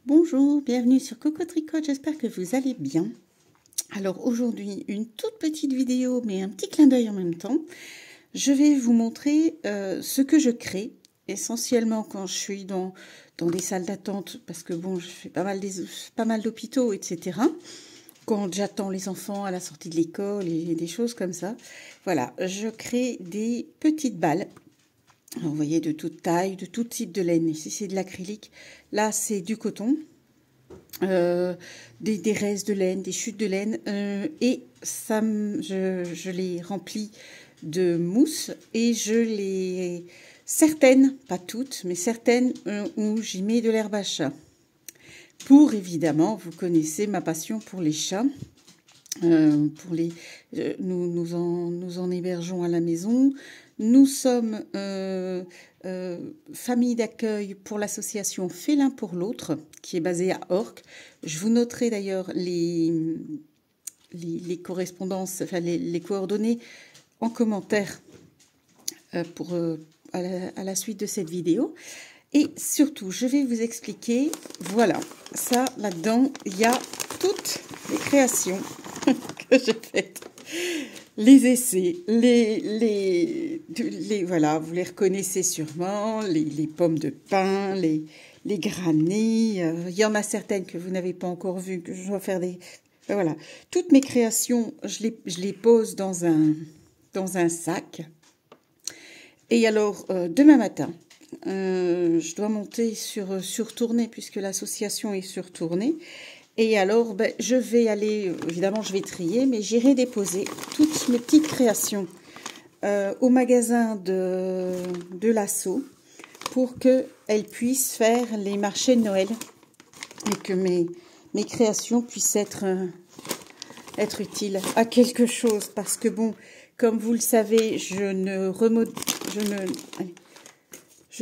Bonjour, bienvenue sur Coco Tricot, j'espère que vous allez bien. Alors aujourd'hui, une toute petite vidéo, mais un petit clin d'œil en même temps. Je vais vous montrer ce que je crée, essentiellement quand je suis dans des salles d'attente, parce que bon, je fais pas mal d'hôpitaux, etc. Quand j'attends les enfants à la sortie de l'école et des choses comme ça. Voilà, je crée des petites balles. Alors, vous voyez, de toute taille, de tout type de laine. Ici, c'est de l'acrylique. Là, c'est du coton. Des restes de laine, des chutes de laine. Et ça, je les remplis de mousse. Et je les... Certaines, pas toutes, mais certaines où j'y mets de l'herbe à chat. Pour, évidemment, vous connaissez ma passion pour les chats. Nous en hébergeons à la maison. Nous sommes famille d'accueil pour l'association Félin pour l'autre, qui est basée à Orc. Je vous noterai d'ailleurs les correspondances, enfin les coordonnées en commentaire à la suite de cette vidéo. Et surtout, je vais vous expliquer, voilà, ça là-dedans, il y a toutes les créations que j'ai faites. Les essais, voilà, vous les reconnaissez sûrement, les pommes de pin, les granits. Il y en a certaines que vous n'avez pas encore vues, que je dois faire des... Voilà, toutes mes créations, je les pose dans un sac. Et alors, demain matin, je dois monter sur tournée, puisque l'association est sur tournée. Et alors, je vais aller, évidemment, je vais trier, mais j'irai déposer toutes mes petites créations au magasin de l'Asso pour qu'elles puissent faire les marchés de Noël et que mes créations puissent être utiles à quelque chose. Parce que, bon, comme vous le savez, je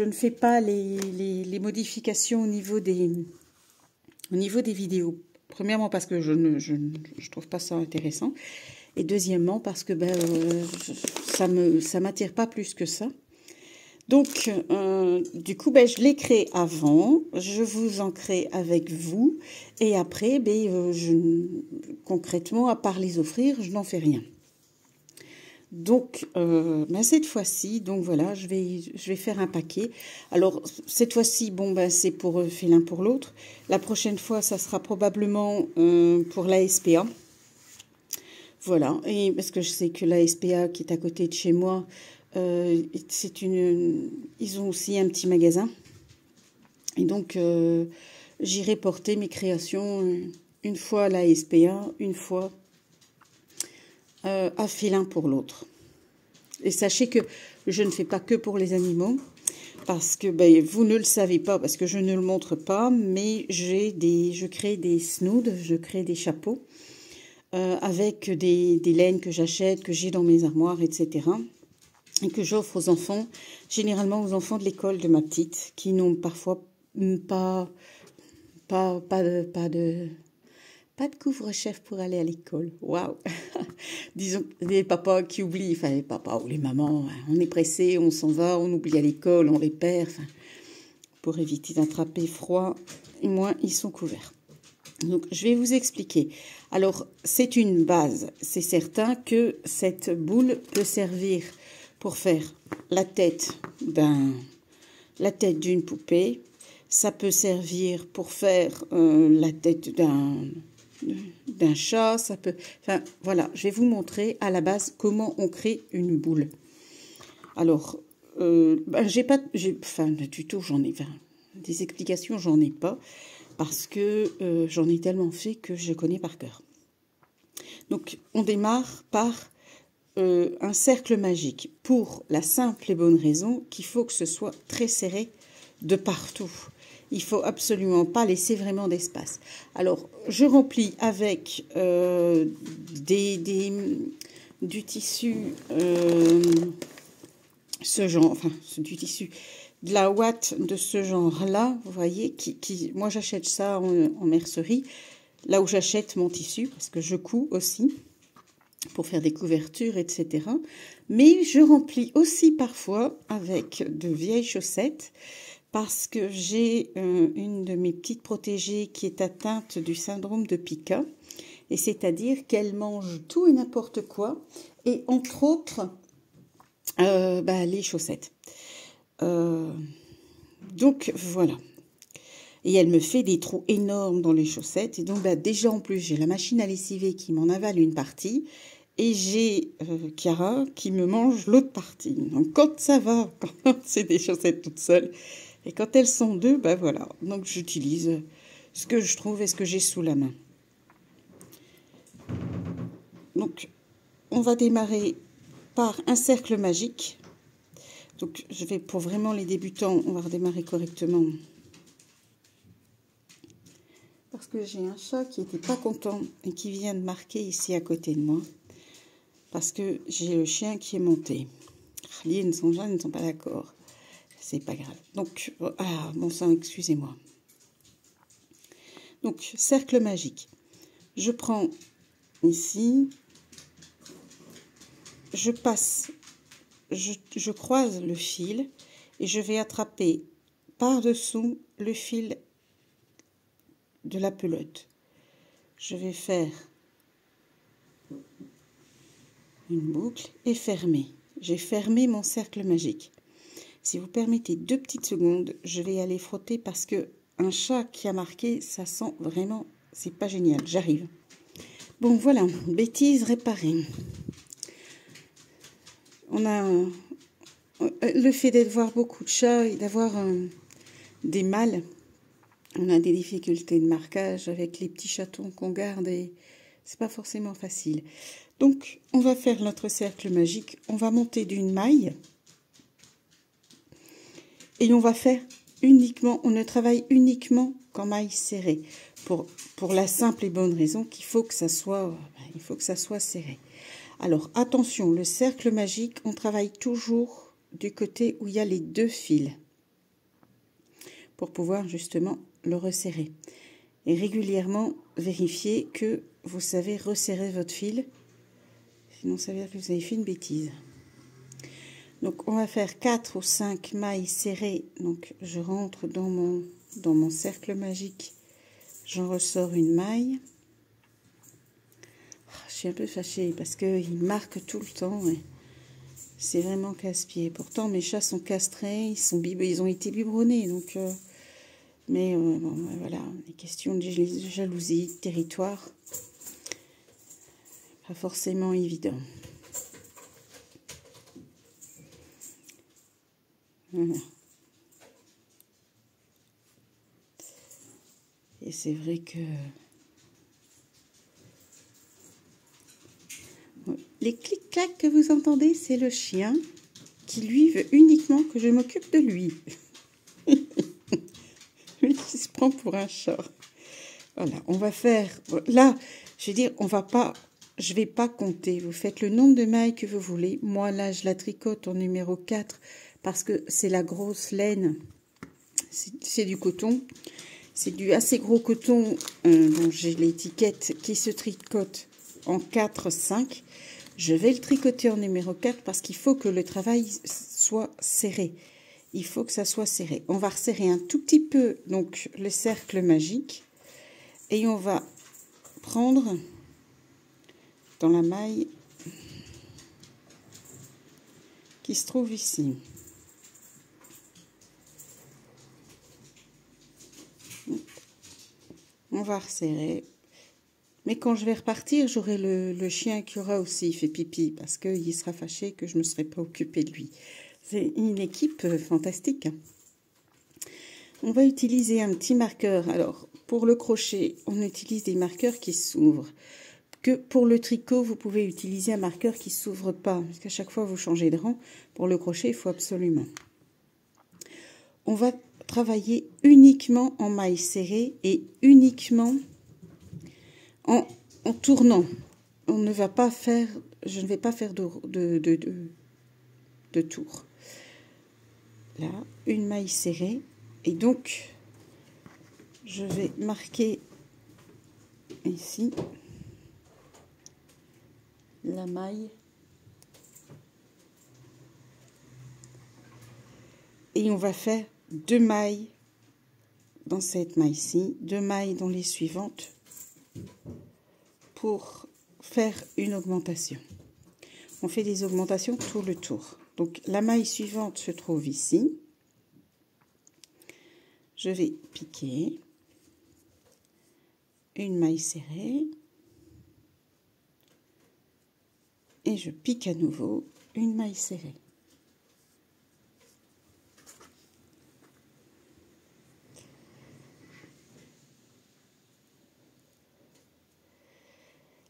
ne fais pas les modifications au niveau des vidéos. Premièrement parce que je trouve pas ça intéressant. Et deuxièmement parce que ça m'attire pas plus que ça. Donc, du coup, je les crée avant. Je vous en crée avec vous. Et après, concrètement, à part les offrir, je n'en fais rien. Donc, cette fois-ci, donc voilà, je vais faire un paquet. Alors, cette fois-ci, c'est pour Félin pour l'autre. La prochaine fois, ça sera probablement pour la SPA. Voilà, et parce que je sais que la SPA qui est à côté de chez moi, ils ont aussi un petit magasin. Et donc, j'irai porter mes créations une fois à la SPA, une fois à Félin pour l'autre. Et sachez que je ne fais pas que pour les animaux, parce que vous ne le savez pas, parce que je ne le montre pas, mais je crée des snoods, je crée des chapeaux avec des laines que j'achète, que j'ai dans mes armoires, etc. Et que j'offre aux enfants, généralement aux enfants de l'école de ma petite, qui n'ont parfois pas de couvre-chef pour aller à l'école. Waouh. Disons, les papas qui oublient, enfin les papas ou les mamans, on est pressé, on s'en va, on oublie à l'école, on les perd. Enfin, pour éviter d'attraper froid, et moins ils sont couverts. Donc, je vais vous expliquer. Alors, c'est une base. C'est certain que cette boule peut servir pour faire la tête d'une poupée. Ça peut servir pour faire la tête d'un chat. Ça peut. Enfin, voilà. Je vais vous montrer à la base comment on crée une boule. Alors, de tuto, j'en ai. Enfin, des explications, j'en ai pas. Parce que j'en ai tellement fait que je connais par cœur. Donc, on démarre par un cercle magique, pour la simple et bonne raison qu'il faut que ce soit très serré de partout. Il faut absolument pas laisser vraiment d'espace. Alors, je remplis avec du tissu, du tissu, de la ouate de ce genre-là, vous voyez, moi j'achète ça en mercerie, là où j'achète mon tissu, parce que je couds aussi, pour faire des couvertures, etc. Mais je remplis aussi parfois avec de vieilles chaussettes, parce que j'ai une de mes petites protégées qui est atteinte du syndrome de Pica, et c'est-à-dire qu'elle mange tout et n'importe quoi, et entre autres les chaussettes. Donc voilà. Et elle me fait des trous énormes dans les chaussettes. Et donc déjà en plus j'ai la machine à lessiver qui m'en avale une partie. Et j'ai Chiara qui me mange l'autre partie. Donc quand ça va, quand c'est des chaussettes toutes seules. Et quand elles sont deux, voilà. Donc j'utilise ce que je trouve et ce que j'ai sous la main. Donc on va démarrer par un cercle magique. Donc je vais, pour vraiment les débutants, on va redémarrer correctement. Parce que j'ai un chat qui n'était pas content et qui vient de marquer ici à côté de moi. Parce que j'ai le chien qui est monté. Les ne sont pas d'accord. C'est pas grave. Donc, bon sang, excusez-moi. Donc, cercle magique. Je prends ici. Je passe. Je croise le fil. Et je vais attraper par-dessous le fil de la pelote. Je vais faire une boucle et fermer. J'ai fermé mon cercle magique. Si vous permettez 2 petites secondes, je vais aller frotter parce que un chat qui a marqué, ça sent vraiment, c'est pas génial. J'arrive. Bon voilà, bêtise réparée. On a le fait d'être voir beaucoup de chats et d'avoir des mâles. On a des difficultés de marquage avec les petits chatons qu'on garde et c'est pas forcément facile. Donc on va faire notre cercle magique. On va monter d'une maille. Et on va faire uniquement, on ne travaille uniquement qu'en maille serrée. Pour la simple et bonne raison qu'il faut que ça soit, serré. Alors attention, le cercle magique, on travaille toujours du côté où il y a les 2 fils. Pour pouvoir justement le resserrer. Et régulièrement vérifier que vous savez resserrer votre fil. Sinon ça veut dire que vous avez fait une bêtise. Donc on va faire 4 ou 5 mailles serrées. Donc je rentre dans mon cercle magique. J'en ressors une maille. Je suis un peu fâchée parce qu'il marque tout le temps. C'est vraiment casse-pied. Pourtant mes chats sont castrés, ils ont été biberonnés. Donc, voilà, les questions de jalousie, de territoire. Pas forcément évident. Voilà. Et c'est vrai que les clics-clacs que vous entendez, c'est le chien qui, lui, veut uniquement que je m'occupe de lui. Lui qui se prend pour un chat. Voilà, on va faire... Là, je veux dire, je vais pas compter. Vous faites le nombre de mailles que vous voulez. Moi, là, je la tricote en numéro 4 parce que c'est la grosse laine. C'est du coton. C'est du assez gros coton dont j'ai l'étiquette qui se tricote en 4-5. Je vais le tricoter en numéro 4 parce qu'il faut que le travail soit serré. Il faut que ça soit serré. On va resserrer un tout petit peu donc le cercle magique et on va prendre dans la maille qui se trouve ici. On va resserrer. Mais quand je vais repartir, j'aurai le chien qui aura aussi fait pipi parce qu'il sera fâché que je ne me serai pas occupée de lui. C'est une équipe fantastique. On va utiliser un petit marqueur. Alors, pour le crochet, on utilise des marqueurs qui s'ouvrent. Que pour le tricot, vous pouvez utiliser un marqueur qui ne s'ouvre pas. Parce qu'à chaque fois, vous changez de rang. Pour le crochet, il faut absolument. On va travailler uniquement en maille serrée et uniquement en tournant. On ne va pas faire, je ne vais pas faire de tour. Là, une maille serrée. Et donc, je vais marquer ici la maille. Et on va faire 2 mailles dans cette maille-ci, 2 mailles dans les suivantes pour faire une augmentation. On fait des augmentations tout le tour. Donc la maille suivante se trouve ici. Je vais piquer une maille serrée et je pique à nouveau une maille serrée.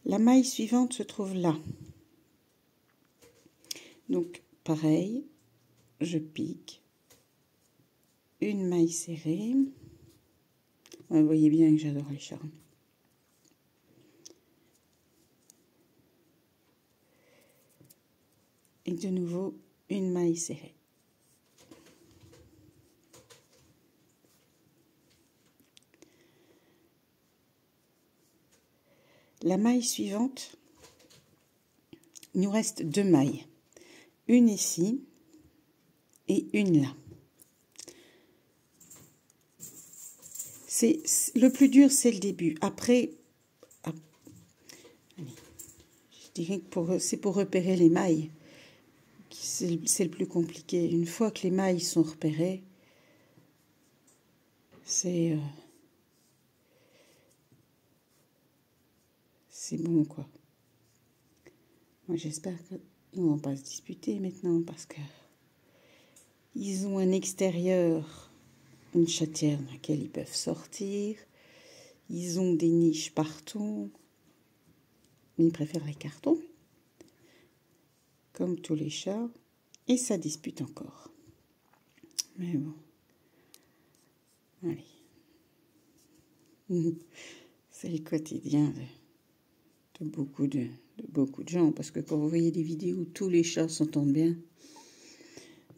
La maille suivante se trouve là. Donc, pareil, je pique une maille serrée. Vous voyez bien que j'adore les charmes. Et de nouveau, une maille serrée. La maille suivante, il nous reste 2 mailles. Une ici et une là. Le plus dur, c'est le début. Après, je dirais que c'est pour repérer les mailles. C'est le plus compliqué. Une fois que les mailles sont repérées, c'est bon, quoi. Moi, j'espère qu'ils ne vont pas se disputer maintenant parce que ils ont un extérieur, une chatière dans laquelle ils peuvent sortir. Ils ont des niches partout. Mais ils préfèrent les cartons, comme tous les chats. Et ça dispute encore. Mais bon. Allez. C'est le quotidien de beaucoup de gens. Parce que quand vous voyez des vidéos où tous les chats s'entendent bien,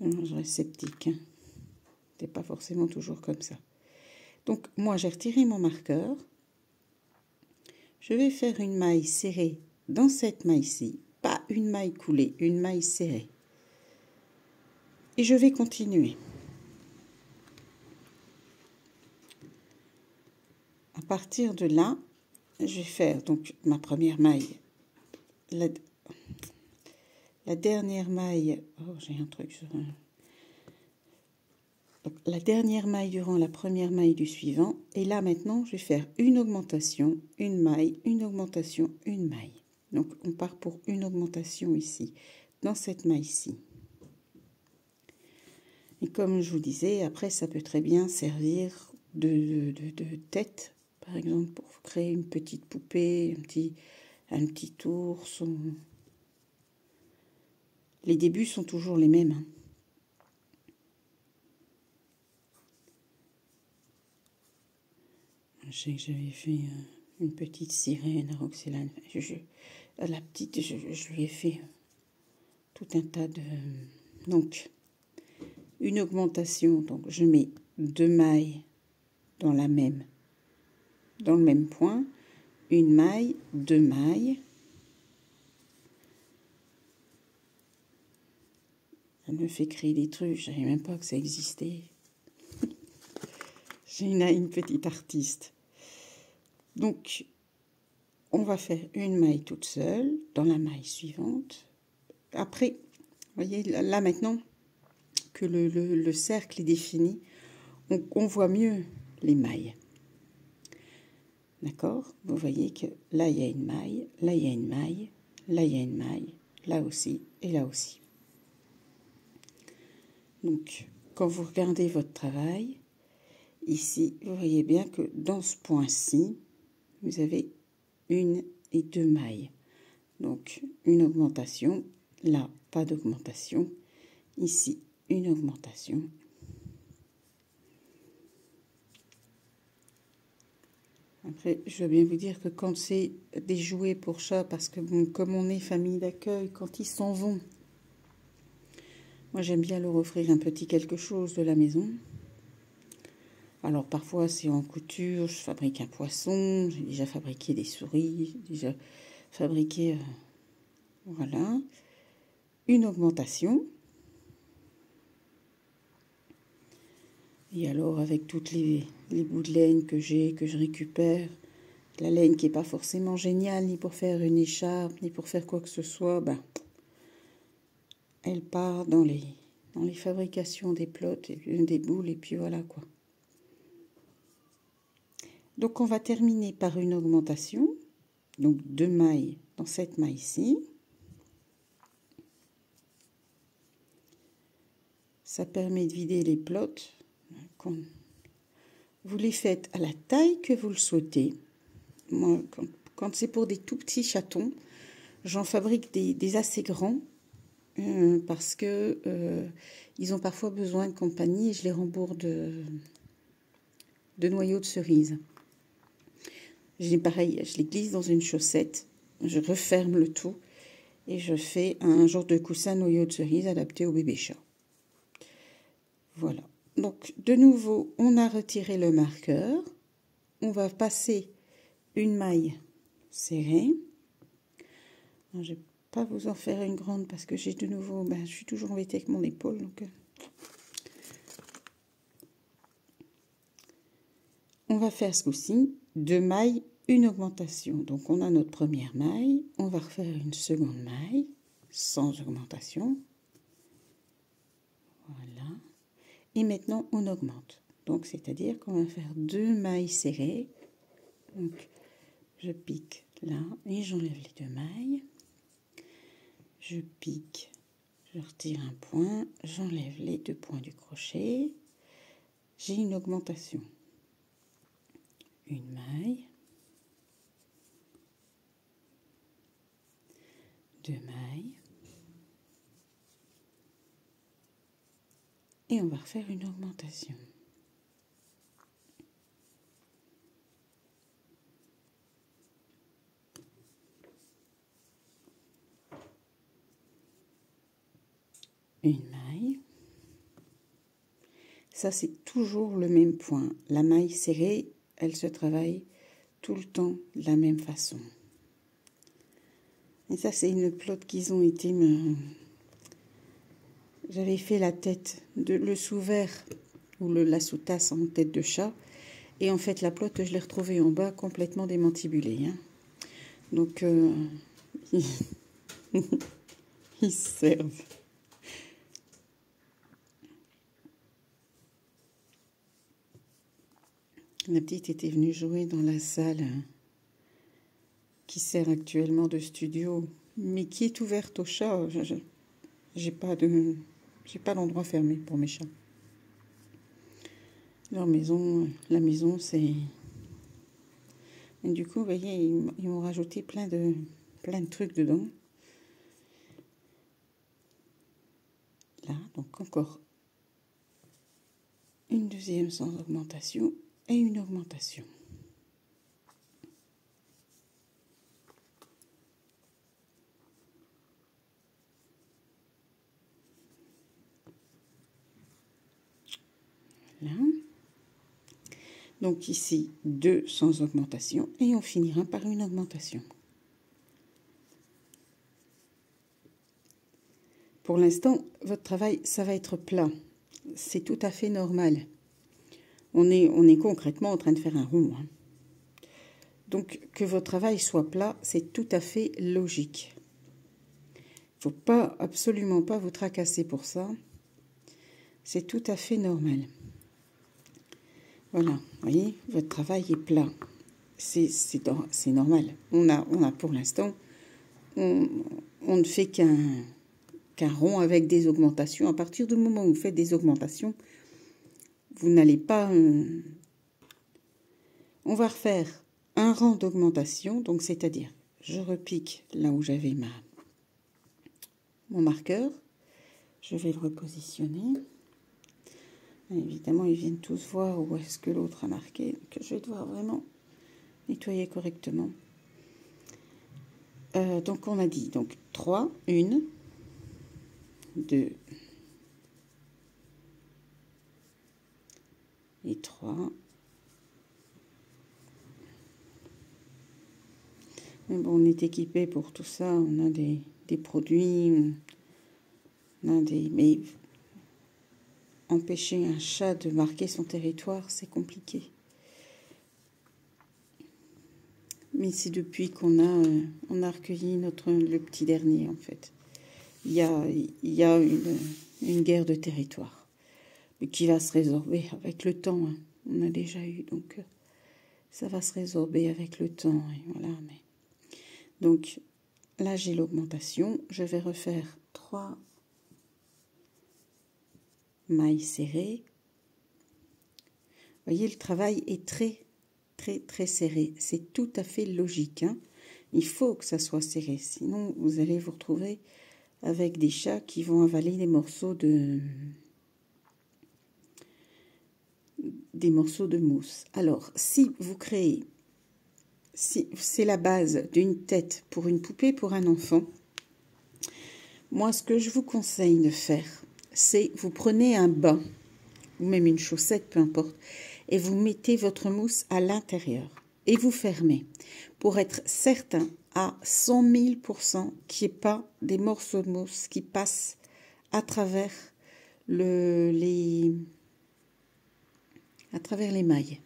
je reste sceptique. Hein. C'est pas forcément toujours comme ça. Donc, moi, j'ai retiré mon marqueur. Je vais faire une maille serrée dans cette maille-ci. Pas une maille coulée, une maille serrée. Et je vais continuer. À partir de là, je vais faire donc ma première maille. La dernière maille... Oh, j'ai un truc sur un... Donc, la dernière maille durant la première maille du suivant. Et là, maintenant, je vais faire une augmentation, une maille, une augmentation, une maille. Donc, on part pour une augmentation ici, dans cette maille-ci. Et comme je vous disais, après, ça peut très bien servir de tête, par exemple, pour créer une petite poupée, un petit ours. Les débuts sont toujours les mêmes. Hein. Je sais que j'avais fait une petite sirène à Roxelane. La petite, je lui ai fait tout un tas de... Donc, une augmentation. Donc, je mets 2 mailles dans le même point. Une maille, 2 mailles. Elle me fait créer des trucs. Je ne savais même pas que ça existait. J'ai une petite artiste. Donc, on va faire une maille toute seule dans la maille suivante. Après, vous voyez, là maintenant que le cercle est défini, on voit mieux les mailles. D'accord? Vous voyez que là, il y a une maille, là, il y a une maille, là, il y a une maille, là aussi et là aussi. Donc, quand vous regardez votre travail, ici, vous voyez bien que dans ce point-ci, vous avez 1 et 2 mailles. Donc, une augmentation. Là, pas d'augmentation. Ici, une augmentation. Après, je veux bien vous dire que quand c'est des jouets pour chats, parce que bon, comme on est famille d'accueil, quand ils s'en vont, moi j'aime bien leur offrir un petit quelque chose de la maison. Alors parfois c'est en couture, je fabrique un poisson, j'ai déjà fabriqué des souris, j'ai déjà fabriqué, voilà, une augmentation. Et alors, avec toutes les bouts de laine que j'ai, que je récupère, la laine qui n'est pas forcément géniale, ni pour faire une écharpe, ni pour faire quoi que ce soit, ben, elle part dans les fabrications des plots, et des boules, et puis voilà quoi. Donc, on va terminer par une augmentation, donc 2 mailles dans cette maille-ci. Ça permet de vider les plots. Vous les faites à la taille que vous le souhaitez. Moi, quand c'est pour des tout petits chatons, j'en fabrique des assez grands parce que ils ont parfois besoin de compagnie et je les rembourre de noyaux de cerise. Pareil, je les glisse dans une chaussette, je referme le tout et je fais un genre de coussin noyau de cerise adapté au bébé chat. Voilà. Donc, de nouveau, on a retiré le marqueur. On va passer une maille serrée. Alors, je ne vais pas vous en faire une grande parce que j'ai de nouveau... je suis toujours embêtée avec mon épaule. Donc, on va faire ce coup-ci 2 mailles, une augmentation. Donc, on a notre première maille. On va refaire une seconde maille sans augmentation. Voilà. Et maintenant, on augmente. Donc, c'est-à-dire qu'on va faire 2 mailles serrées. Donc, je pique là et j'enlève les 2 mailles. Je pique, je retire un point, j'enlève les 2 points du crochet. J'ai une augmentation. Une maille. 2 mailles. Et on va refaire une augmentation. Une maille. Ça, c'est toujours le même point. La maille serrée, elle se travaille tout le temps de la même façon. Et ça, c'est une plotte qu'ils ont été J'avais fait la tête, le sous-vert ou la sous-tasse en tête de chat. Et en fait, la plotte, je l'ai retrouvée en bas complètement démantibulée. Hein. Donc, ils servent. La petite était venue jouer dans la salle qui sert actuellement de studio, mais qui est ouverte aux chats. J'ai pas d'endroit fermé pour mes chats. La maison, c'est... Et du coup, vous voyez, ils m'ont rajouté plein de trucs dedans. Là, donc encore une deuxième sans augmentation et une augmentation. Là. Donc ici, 2 sans augmentation et on finira par une augmentation. Pour l'instant, votre travail, ça va être plat. C'est tout à fait normal. On est concrètement en train de faire un rond. Hein. Donc, que votre travail soit plat, c'est tout à fait logique. Il ne faut absolument pas vous tracasser pour ça. C'est tout à fait normal. Voilà, vous voyez, votre travail est plat. C'est normal. On a pour l'instant, on ne fait qu'un rond avec des augmentations. À partir du moment où vous faites des augmentations, vous n'allez pas... On va refaire un rang d'augmentation, donc c'est-à-dire, je repique là où j'avais mon marqueur. Je vais le repositionner. Évidemment, ils viennent tous voir où est-ce que l'autre a marqué. Donc, je vais devoir vraiment nettoyer correctement. Donc, on a dit donc 3, 1, 2 et 3. Mais bon, on est équipé pour tout ça. On a des produits, on a mais empêcher un chat de marquer son territoire, c'est compliqué. Mais c'est depuis qu'on a recueilli le petit dernier, en fait. Il y a une guerre de territoire, mais qui va se résorber avec le temps. Hein. On a déjà eu, donc ça va se résorber avec le temps. Et voilà, mais... Donc là, j'ai l'augmentation. Je vais refaire 3 mailles serrées. Vous voyez, le travail est très serré. C'est tout à fait logique. Hein. Il faut que ça soit serré, sinon vous allez vous retrouver avec des chats qui vont avaler des morceaux de mousse. Alors, si vous créez, si c'est la base d'une tête pour une poupée, pour un enfant, moi, ce que je vous conseille de faire, c'est vous prenez un bas, ou même une chaussette, peu importe, et vous mettez votre mousse à l'intérieur, et vous fermez, pour être certain à 100 000% qu'il n'y ait pas des morceaux de mousse qui passent à travers les mailles.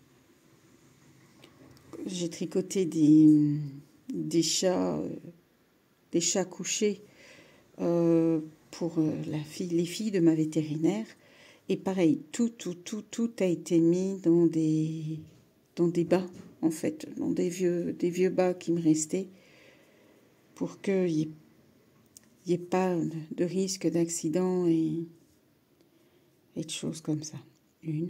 J'ai tricoté des chats couchés pour les filles de ma vétérinaire. Et pareil, tout a été mis dans des bas, en fait, dans des vieux bas qui me restaient, pour qu'il n'y ait pas de risque d'accident et de choses comme ça. 1,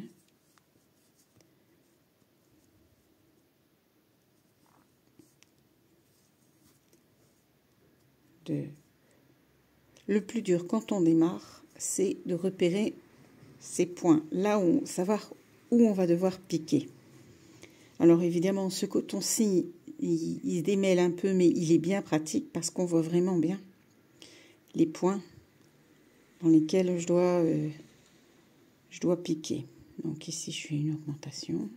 2. Le plus dur quand on démarre, c'est de repérer ces points, là où savoir où on va devoir piquer. Alors évidemment, ce coton-ci, il se démêle un peu, mais il est bien pratique parce qu'on voit vraiment bien les points dans lesquels je dois piquer. Donc ici, je fais une augmentation.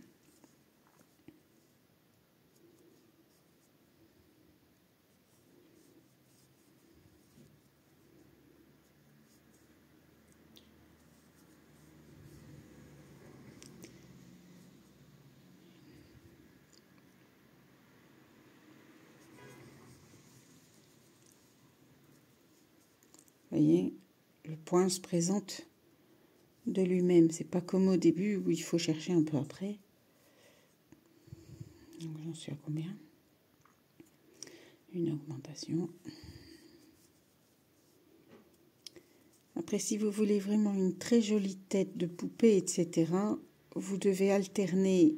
Vous voyez, le point se présente de lui-même. C'est pas comme au début où il faut chercher un peu après. Donc j'en suis à combien? Une augmentation. Après, si vous voulez vraiment une très jolie tête de poupée, etc., vous devez alterner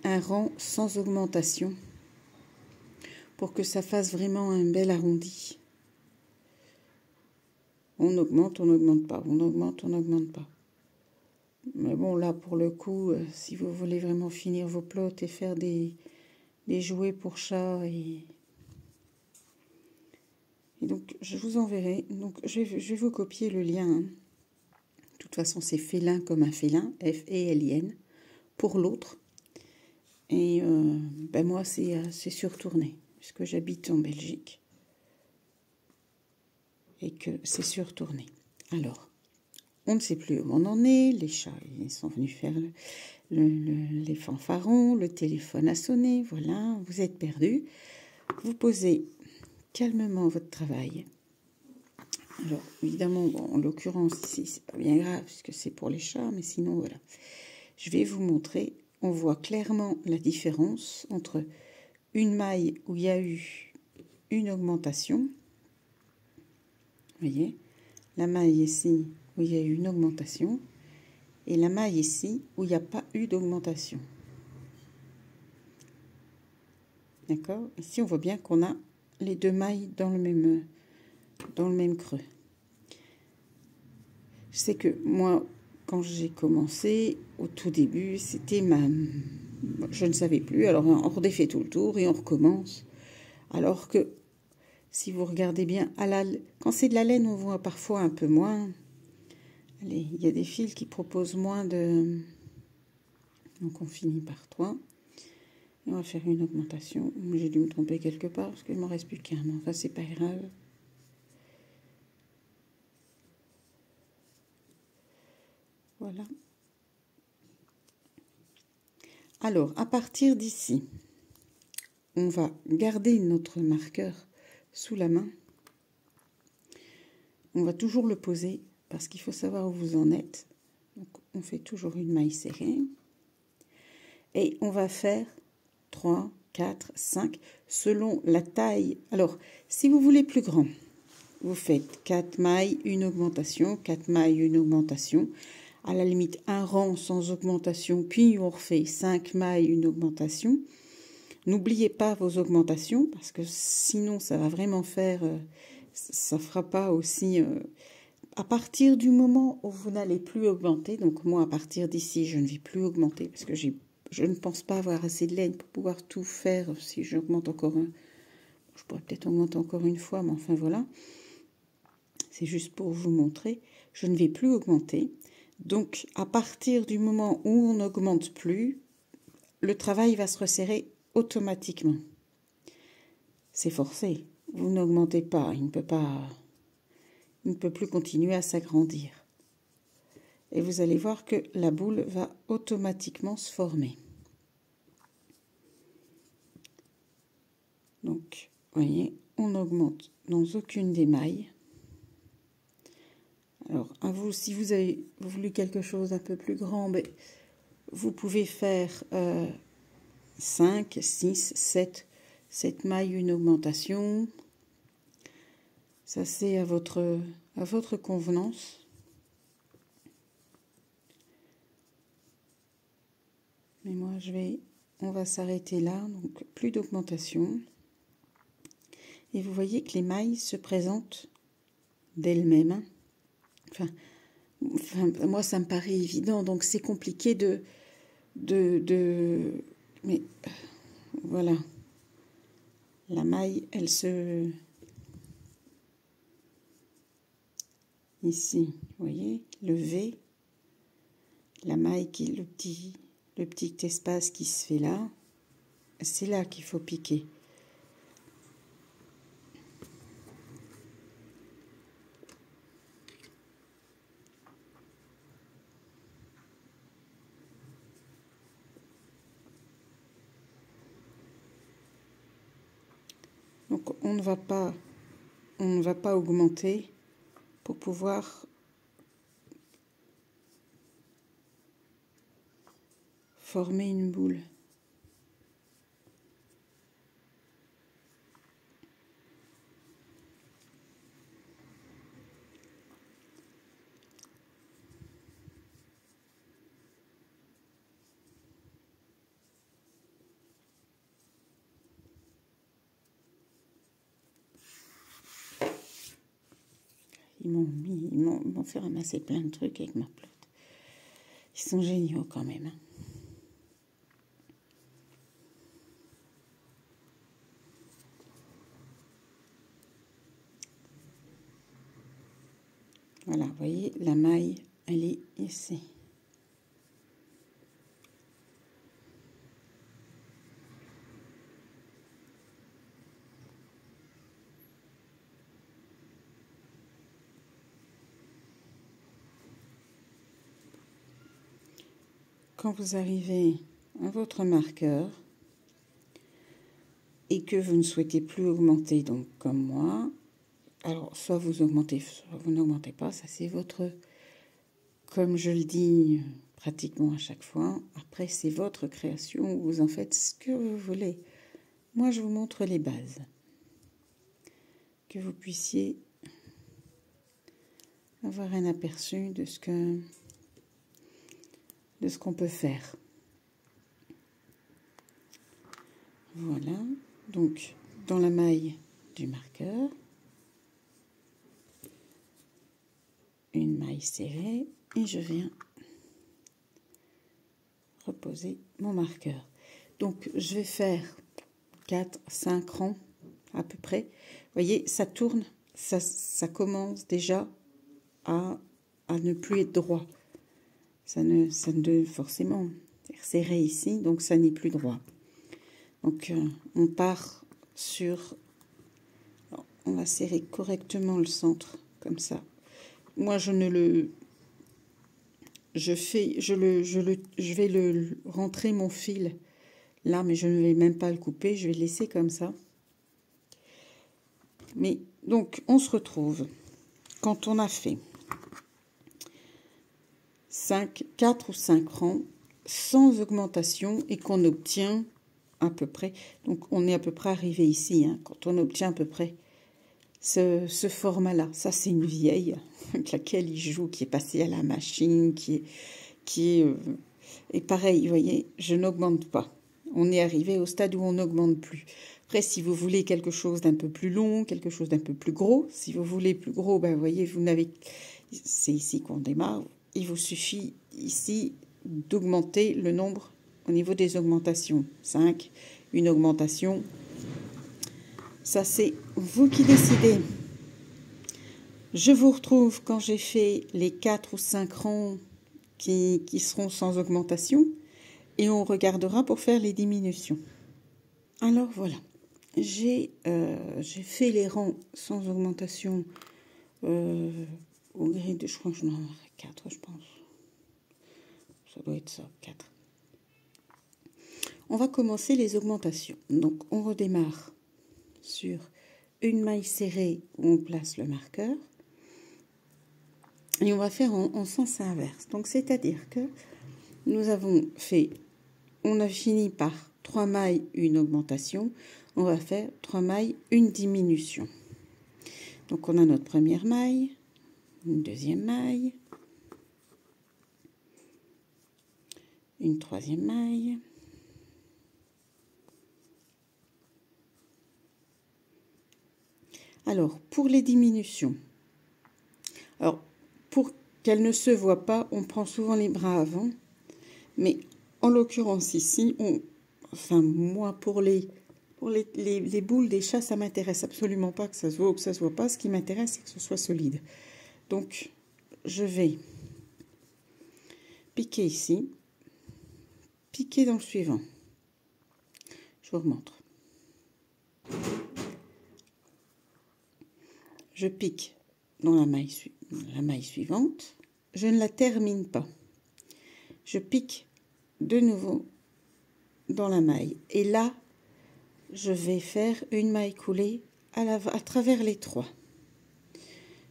un rang sans augmentation pour que ça fasse vraiment un bel arrondi. On augmente, on n'augmente pas. On augmente, on n'augmente pas. Mais bon, là, pour le coup, si vous voulez vraiment finir vos plots et faire des jouets pour chats et donc, je vous enverrai. Donc, je vais vous copier le lien. Hein. De toute façon, c'est félin comme un félin, F-E-L-I-N, pour l'autre. Et ben moi, c'est sur Tournai, puisque j'habite en Belgique. Et que c'est sur Tournai. Alors, on ne sait plus où on en est. Les chats, ils sont venus faire les fanfarons. Le téléphone a sonné. Voilà, vous êtes perdus. Vous posez calmement votre travail. Alors, évidemment, bon, en l'occurrence, ici, c'est pas bien grave, puisque c'est pour les chats, mais sinon, voilà. Je vais vous montrer, on voit clairement la différence entre une maille où il y a eu une augmentation, vous voyez, la maille ici où il y a eu une augmentation, et la maille ici où il n'y a pas eu d'augmentation. D'accord? Ici, on voit bien qu'on a les deux mailles dans le même creux. Je sais que moi, quand j'ai commencé, au tout début, c'était je ne savais plus, alors on redéfait tout le tour et on recommence. Alors que, si vous regardez bien, quand c'est de la laine, on voit parfois un peu moins. Allez, il y a des fils qui proposent moins de... Donc on finit par 3. Et on va faire une augmentation. J'ai dû me tromper quelque part, parce qu'il ne m'en reste plus qu'un. Enfin, c'est pas grave. Voilà. Alors, à partir d'ici, on va garder notre marqueur sous la main. On va toujours le poser parce qu'il faut savoir où vous en êtes. Donc, on fait toujours une maille serrée. Et on va faire 3, 4, 5, selon la taille. Alors, si vous voulez plus grand, vous faites 4 mailles, une augmentation, 4 mailles, une augmentation. À la limite, un rang sans augmentation, puis on refait 5 mailles, une augmentation. N'oubliez pas vos augmentations, parce que sinon, ça va vraiment faire... ça ne fera pas aussi... à partir du moment où vous n'allez plus augmenter, donc moi, à partir d'ici, je ne vais plus augmenter, parce que je ne pense pas avoir assez de laine pour pouvoir tout faire. Si j'augmente encore un... Je pourrais peut-être augmenter encore une fois, mais enfin, voilà. C'est juste pour vous montrer. Je ne vais plus augmenter. Donc, à partir du moment où on n'augmente plus, le travail va se resserrer automatiquement. C'est forcé. Vous n'augmentez pas. Il ne peut plus continuer à s'agrandir. Et vous allez voir que la boule va automatiquement se former. Donc, vous voyez, on n'augmente dans aucune des mailles. Alors, à vous, si vous avez voulu quelque chose un peu plus grand, ben, vous pouvez faire 5, 6, 7 mailles, une augmentation. Ça, c'est à votre convenance. Mais moi, on va s'arrêter là, donc plus d'augmentation. Et vous voyez que les mailles se présentent d'elles-mêmes. Hein. Enfin, moi, ça me paraît évident, donc c'est compliqué mais voilà. La maille, elle se... Ici, vous voyez, le V, la maille qui est le petit espace qui se fait là, c'est là qu'il faut piquer. Donc on ne va pas augmenter pour pouvoir former une boule. Ils m'ont fait ramasser plein de trucs avec ma pelote. Ils sont géniaux quand même. Hein. Voilà, vous voyez, la maille, elle est ici. Quand vous arrivez à votre marqueur et que vous ne souhaitez plus augmenter, donc comme moi, alors soit vous augmentez, soit vous n'augmentez pas, ça c'est votre, comme je le dis pratiquement à chaque fois, après c'est votre création, vous en faites ce que vous voulez. Moi je vous montre les bases, que vous puissiez avoir un aperçu de ce qu'on peut faire. Voilà, donc dans la maille du marqueur, une maille serrée et je viens reposer mon marqueur. Donc je vais faire 4-5 rangs à peu près. Vous voyez, ça tourne, ça commence déjà à ne plus être droit. Ça ne forcément serré ici, donc ça n'est plus droit. Donc on part sur... On va serrer correctement le centre, comme ça. Moi, je ne le... je vais le rentrer mon fil là, mais je ne vais même pas le couper, je vais le laisser comme ça. Mais donc, on se retrouve quand on a fait 4 ou 5 rangs sans augmentation et qu'on obtient à peu près, donc on est à peu près arrivé ici, hein, quand on obtient à peu près ce format-là. Ça, c'est une vieille avec laquelle il joue, qui est passée à la machine, et pareil, vous voyez, je n'augmente pas. On est arrivé au stade où on n'augmente plus. Après, si vous voulez quelque chose d'un peu plus long, quelque chose d'un peu plus gros, si vous voulez plus gros, ben, vous voyez, c'est ici qu'on démarre. Il vous suffit ici d'augmenter le nombre au niveau des augmentations. 5, une augmentation. Ça, c'est vous qui décidez. Je vous retrouve quand j'ai fait les 4 ou 5 rangs qui seront sans augmentation. Et on regardera pour faire les diminutions. Alors voilà, j'ai fait les rangs sans augmentation au gré de, je crois que j'en ai 4, je pense. Ça doit être ça, 4. On va commencer les augmentations. Donc on redémarre sur une maille serrée où on place le marqueur. Et on va faire en sens inverse. Donc c'est-à-dire que nous avons fait, on a fini par 3 mailles, une augmentation. On va faire 3 mailles, une diminution. Donc on a notre première maille, une deuxième maille, une troisième maille, alors pour les diminutions, alors pour qu'elles ne se voient pas, on prend souvent les bras avant, mais en l'occurrence ici, enfin moi pour les boules des chats, ça m'intéresse absolument pas que ça se voit ou que ça se voit pas. Ce qui m'intéresse, c'est que ce soit solide. Donc, je vais piquer ici, piquer dans le suivant. Je vous remontre. Je pique dans la maille suivante. Je ne la termine pas. Je pique de nouveau dans la maille. Et là, je vais faire une maille coulée à travers les 3.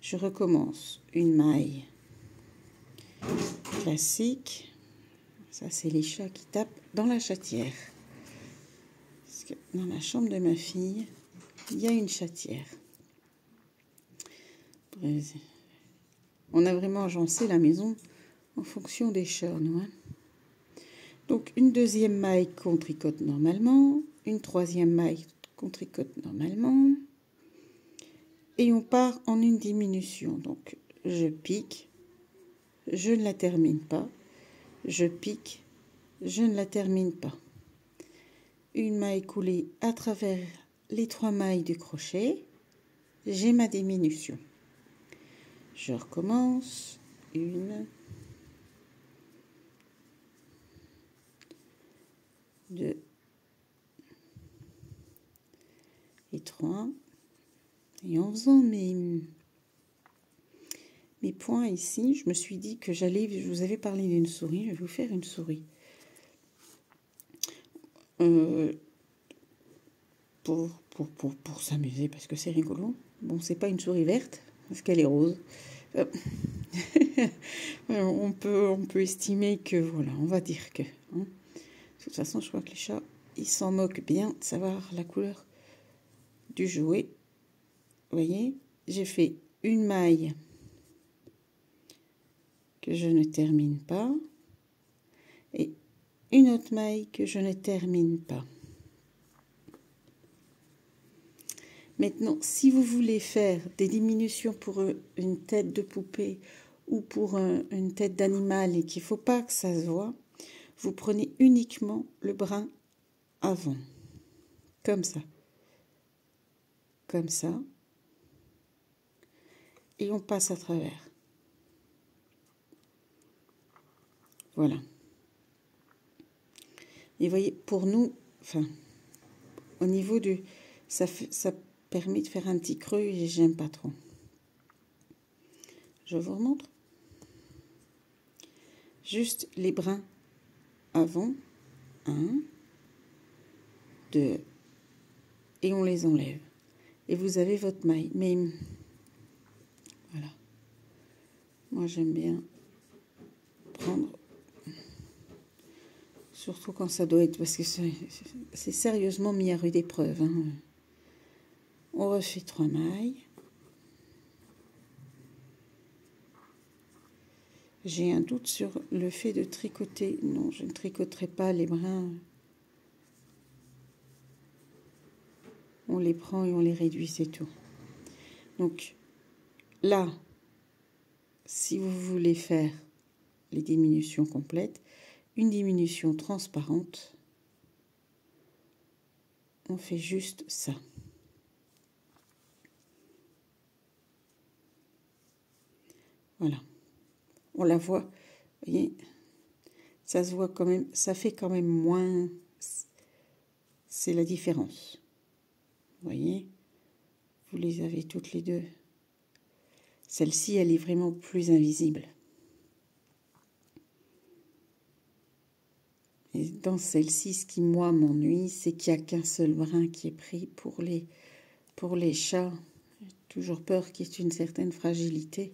Je recommence une maille classique. Ça, c'est les chats qui tapent dans la chatière. Parce que dans la chambre de ma fille, il y a une chatière. On a vraiment agencé la maison en fonction des chats, nous, hein. Donc, une deuxième maille qu'on tricote normalement, une troisième maille qu'on tricote normalement, et on part en une diminution. Donc, je pique, je ne la termine pas, je pique, je ne la termine pas. Une maille coulée à travers les 3 mailles du crochet, j'ai ma diminution. Je recommence, 1, 2 et 3. Et en faisant mes points ici, je me suis dit que je vous avais parlé d'une souris, je vais vous faire une souris. Pour s'amuser, parce que c'est rigolo. Bon, c'est pas une souris verte, parce qu'elle est rose. On peut estimer que, voilà, on va dire que... Hein. De toute façon, je crois que les chats, ils s'en moquent bien de savoir la couleur du jouet. Vous voyez, j'ai fait une maille que je ne termine pas et une autre maille que je ne termine pas. Maintenant, si vous voulez faire des diminutions pour une tête de poupée ou pour une tête d'animal et qu'il ne faut pas que ça se voit, vous prenez uniquement le brin avant, comme ça, et on passe à travers. Voilà. Et vous voyez, pour nous, enfin, au niveau du... Ça permet de faire un petit creux et j'aime pas trop. Je vous remontre. juste les brins avant, 1, 2, et on les enlève. Et vous avez votre maille. Mais voilà. Moi, j'aime bien prendre, surtout quand ça doit être, parce que c'est sérieusement mis à rude épreuve. Hein. On refait 3 mailles. J'ai un doute sur le fait de tricoter. Non, je ne tricoterai pas les brins. On les prend et on les réduit, c'est tout. Donc là, si vous voulez faire les diminutions complètes, une diminution transparente, on fait juste ça. Voilà. On la voit, vous voyez, ça se voit quand même, ça fait quand même moins, c'est la différence. Vous voyez, vous les avez toutes les deux. Celle-ci, elle est vraiment plus invisible. Et dans celle-ci, ce qui, moi, m'ennuie, c'est qu'il n'y a qu'un seul brin qui est pris pour les chats. J'ai toujours peur qu'il y ait une certaine fragilité.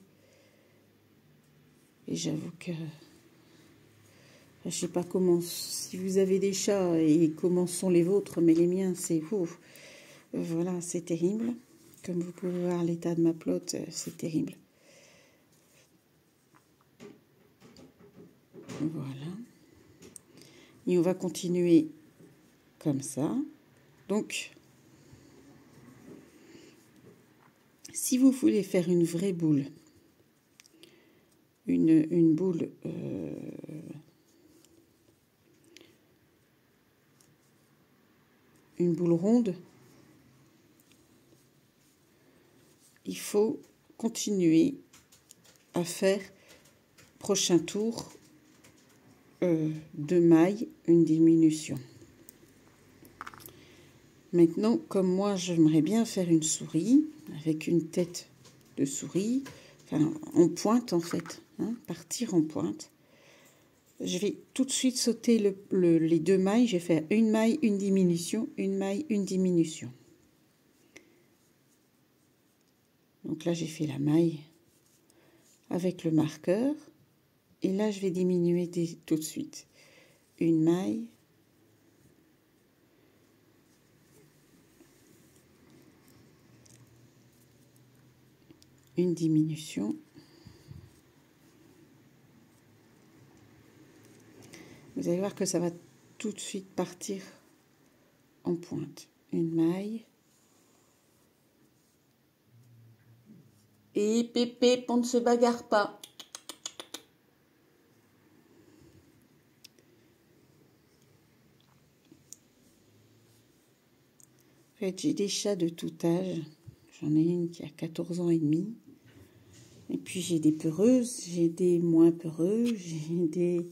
Et j'avoue que je ne sais pas comment, si vous avez des chats et comment sont les vôtres, mais les miens, c'est ouf. Voilà, c'est terrible. Comme vous pouvez voir l'état de ma pelote, c'est terrible. Voilà. Et on va continuer comme ça. Donc, si vous voulez faire une vraie boule, une boule ronde, il faut continuer à faire prochain tour 2 mailles, une diminution. Maintenant, comme moi j'aimerais bien faire une souris avec une tête de souris, enfin en pointe en fait, hein, partir en pointe, je vais tout de suite sauter les 2 mailles. Je vais faire une maille, une diminution, une maille, une diminution. Donc là j'ai fait la maille avec le marqueur et là je vais diminuer tout de suite. Une maille, une diminution. Vous allez voir que ça va tout de suite partir en pointe. Une maille. Et pépé, on ne se bagarre pas. En fait, j'ai des chats de tout âge. J'en ai une qui a 14 ans et demi. Et puis j'ai des peureuses, j'ai des moins peureux, j'ai des...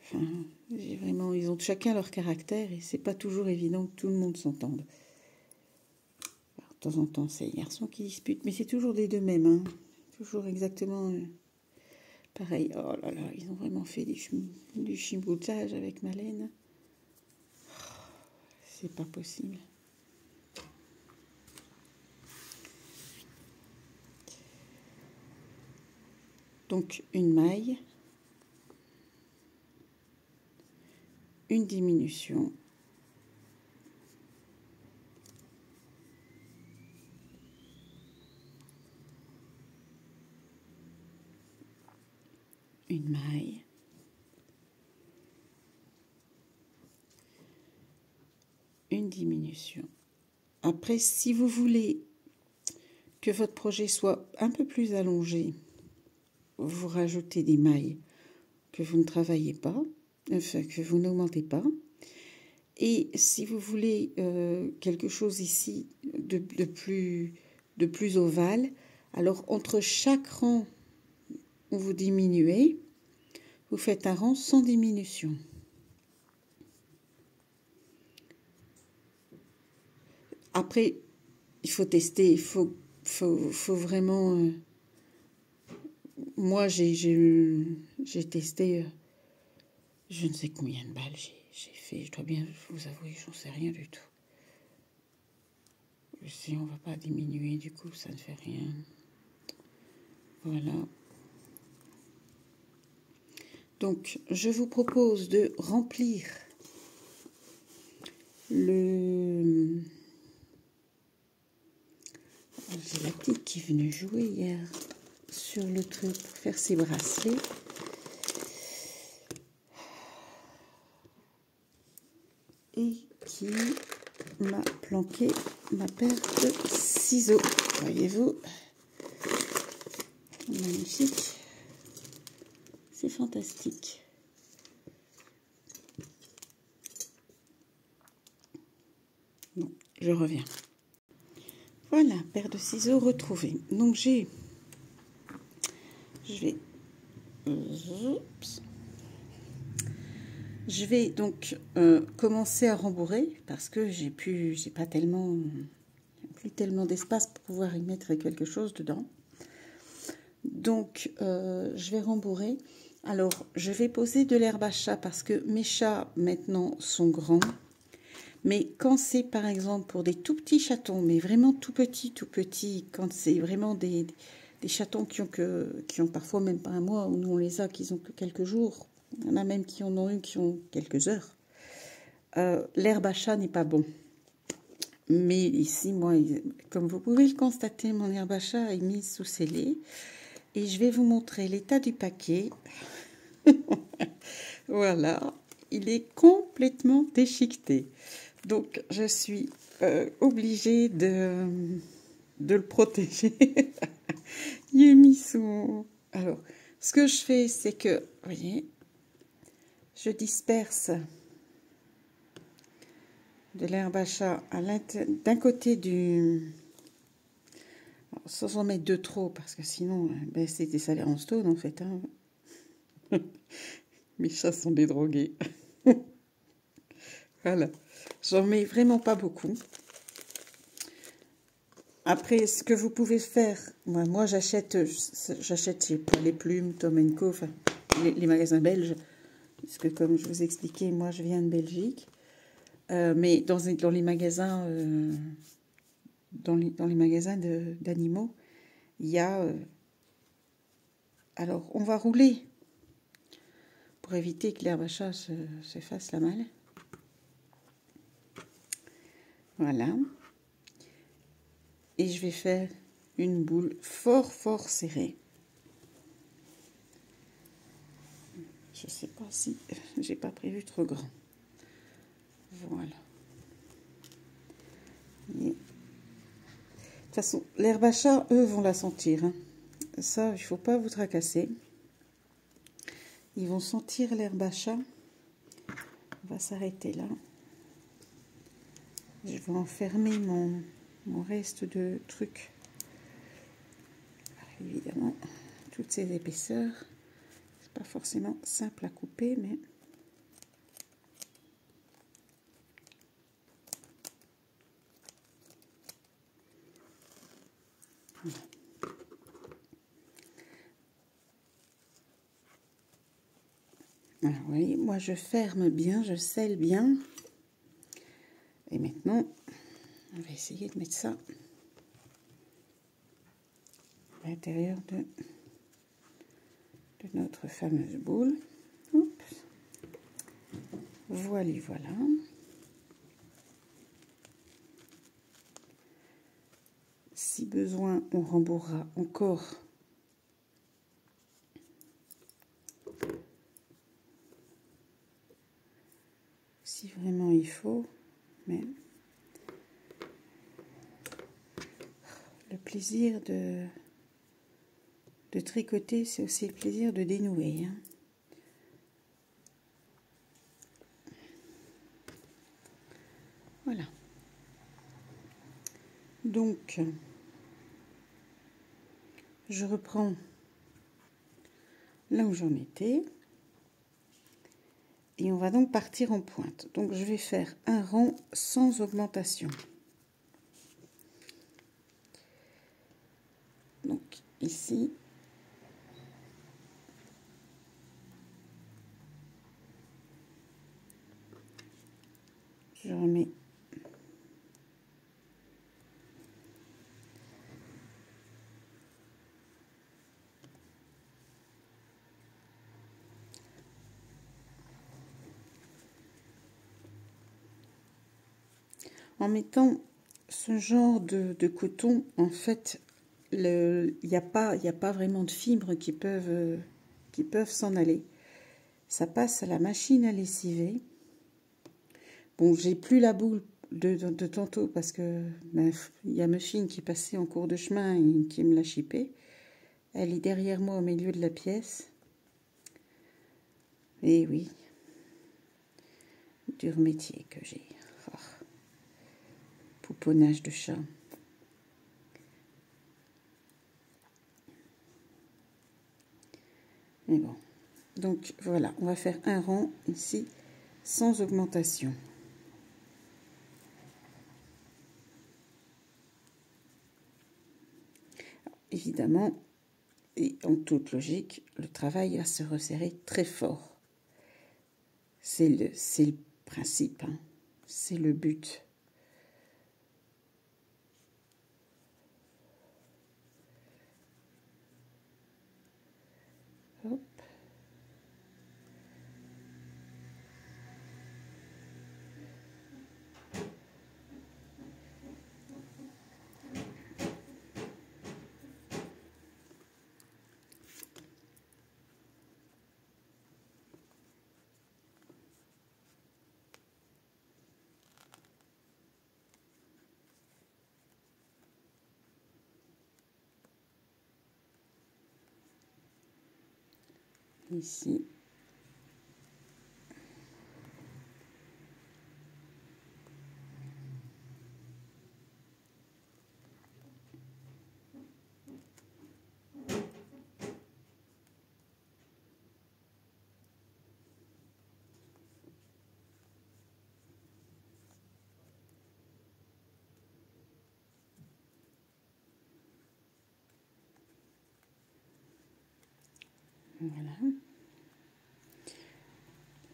Enfin, j'ai vraiment... Ils ont chacun leur caractère et c'est pas toujours évident que tout le monde s'entende. De temps en temps, c'est les garçons qui disputent, mais c'est toujours des deux mêmes, hein. Toujours exactement pareil. Oh là là, ils ont vraiment fait du chimbotage avec ma laine. C'est pas possible. Donc une maille, une diminution, une maille, une diminution. Après, si vous voulez que votre projet soit un peu plus allongé, vous rajoutez des mailles que vous ne travaillez pas, enfin que vous n'augmentez pas. Et si vous voulez quelque chose ici de plus ovale, alors entre chaque rang où vous diminuez, vous faites un rang sans diminution. Après, il faut tester, il faut vraiment moi, j'ai testé, je ne sais combien de balles j'ai fait. Je dois bien vous avouer, j'en sais rien du tout. Si on va pas diminuer, du coup, ça ne fait rien. Voilà. Donc, je vous propose de remplir le... J'ai la petite qui est venue jouer hier sur le truc pour faire ses bracelets. Et qui m'a planqué ma paire de ciseaux. Voyez-vous? Magnifique. C'est fantastique. Bon, je reviens. Voilà, paire de ciseaux retrouvée. Donc je vais donc commencer à rembourrer parce que j'ai plus tellement d'espace pour pouvoir y mettre quelque chose dedans. Donc je vais rembourrer. Alors je vais poser de l'herbe à chat parce que mes chats maintenant sont grands. Mais quand c'est par exemple pour des tout petits chatons, mais vraiment tout petits, quand c'est vraiment des chatons qui ont parfois même pas un mois, ou nous on les a qui ont que quelques jours, il y en a même qui en ont eu qui ont quelques heures, l'herbe à chat n'est pas bon. Mais ici, moi, comme vous pouvez le constater, mon herbe à chat est mise sous scellé. Et je vais vous montrer l'état du paquet. Voilà, il est complètement déchiqueté. Donc, je suis obligée de le protéger. Il est mis sous... Alors, ce que je fais, c'est que, vous voyez, je disperse de l'herbe à chat d'un côté du... Alors, sans en mettre de trop, parce que sinon, ben, c'est des salaires en stone, en fait. Hein. Mes chats sont des drogués. Voilà. J'en mets vraiment pas beaucoup. Après, ce que vous pouvez faire, moi j'achète chez Poil et Plumes, Tom & Co, enfin, les magasins belges, parce que comme je vous expliquais, moi je viens de Belgique. Mais dans les magasins, dans les magasins d'animaux, il y a... alors, on va rouler pour éviter que l'herbe à chat se fasse la malle. Voilà. Et je vais faire une boule fort serrée. Je ne sais pas si j'ai pas prévu trop grand. Voilà. Et... de toute façon, l'herbe à chat, eux, vont la sentir. Hein. Ça, il ne faut pas vous tracasser. Ils vont sentir l'herbe à chat. On va s'arrêter là. Je vais enfermer mon reste de trucs. Alors, évidemment, toutes ces épaisseurs. C'est pas forcément simple à couper, mais... Alors, vous voyez, moi, je ferme bien, je scelle bien. Et maintenant, on va essayer de mettre ça à l'intérieur de notre fameuse boule. Oups. Voilà. Si besoin, on rembourrera encore si vraiment il faut, mais le plaisir de tricoter, c'est aussi le plaisir de dénouer. Hein. Voilà. Donc, je reprends là où j'en étais. Et on va donc partir en pointe. Donc, je vais faire un rang sans augmentation. Donc, ici, Je remets. En mettant ce genre de coton, en fait, il n'y a pas vraiment de fibres qui peuvent s'en aller. Ça passe à la machine à lessiver. Bon, j'ai plus la boule de tantôt parce que il y a machine qui est passée en cours de chemin et qui me l'a chippée. Elle est derrière moi au milieu de la pièce. Et oui, dur métier que j'ai. Oh, pouponnage de chat. Mais bon, donc voilà, on va faire un rang ici sans augmentation. Évidemment, et en toute logique, le travail va se resserrer très fort. C'est le principe, hein. C'est le but. Hop. Ici. Voilà.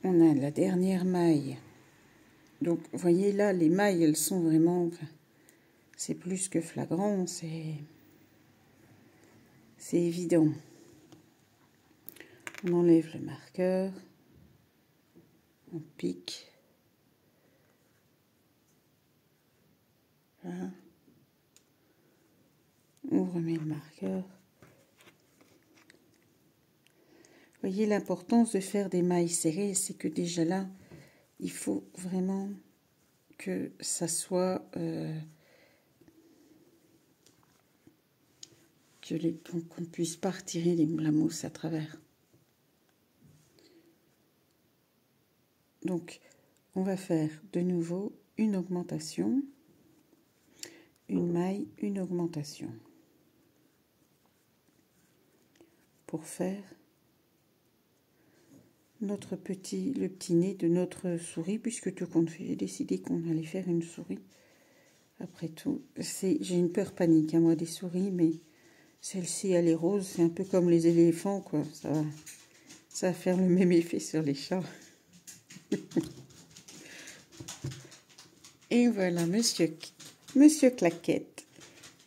On a la dernière maille. Donc, vous voyez là, les mailles, elles sont vraiment... Enfin, c'est plus que flagrant, c'est évident. On enlève le marqueur. On pique. Voilà. On remet le marqueur. Vous voyez l'importance de faire des mailles serrées, c'est que déjà là, il faut vraiment que ça soit... qu'on ne puisse pas retirer la mousse à travers. Donc, on va faire de nouveau une augmentation, une maille, une augmentation. Pour faire le petit nez de notre souris, puisque tout compte fait, j'ai décidé qu'on allait faire une souris. Après tout, j'ai une peur panique, moi, des souris, mais celle-ci, elle est rose, c'est un peu comme les éléphants, quoi. Ça va faire le même effet sur les chats. Et voilà, monsieur Claquette,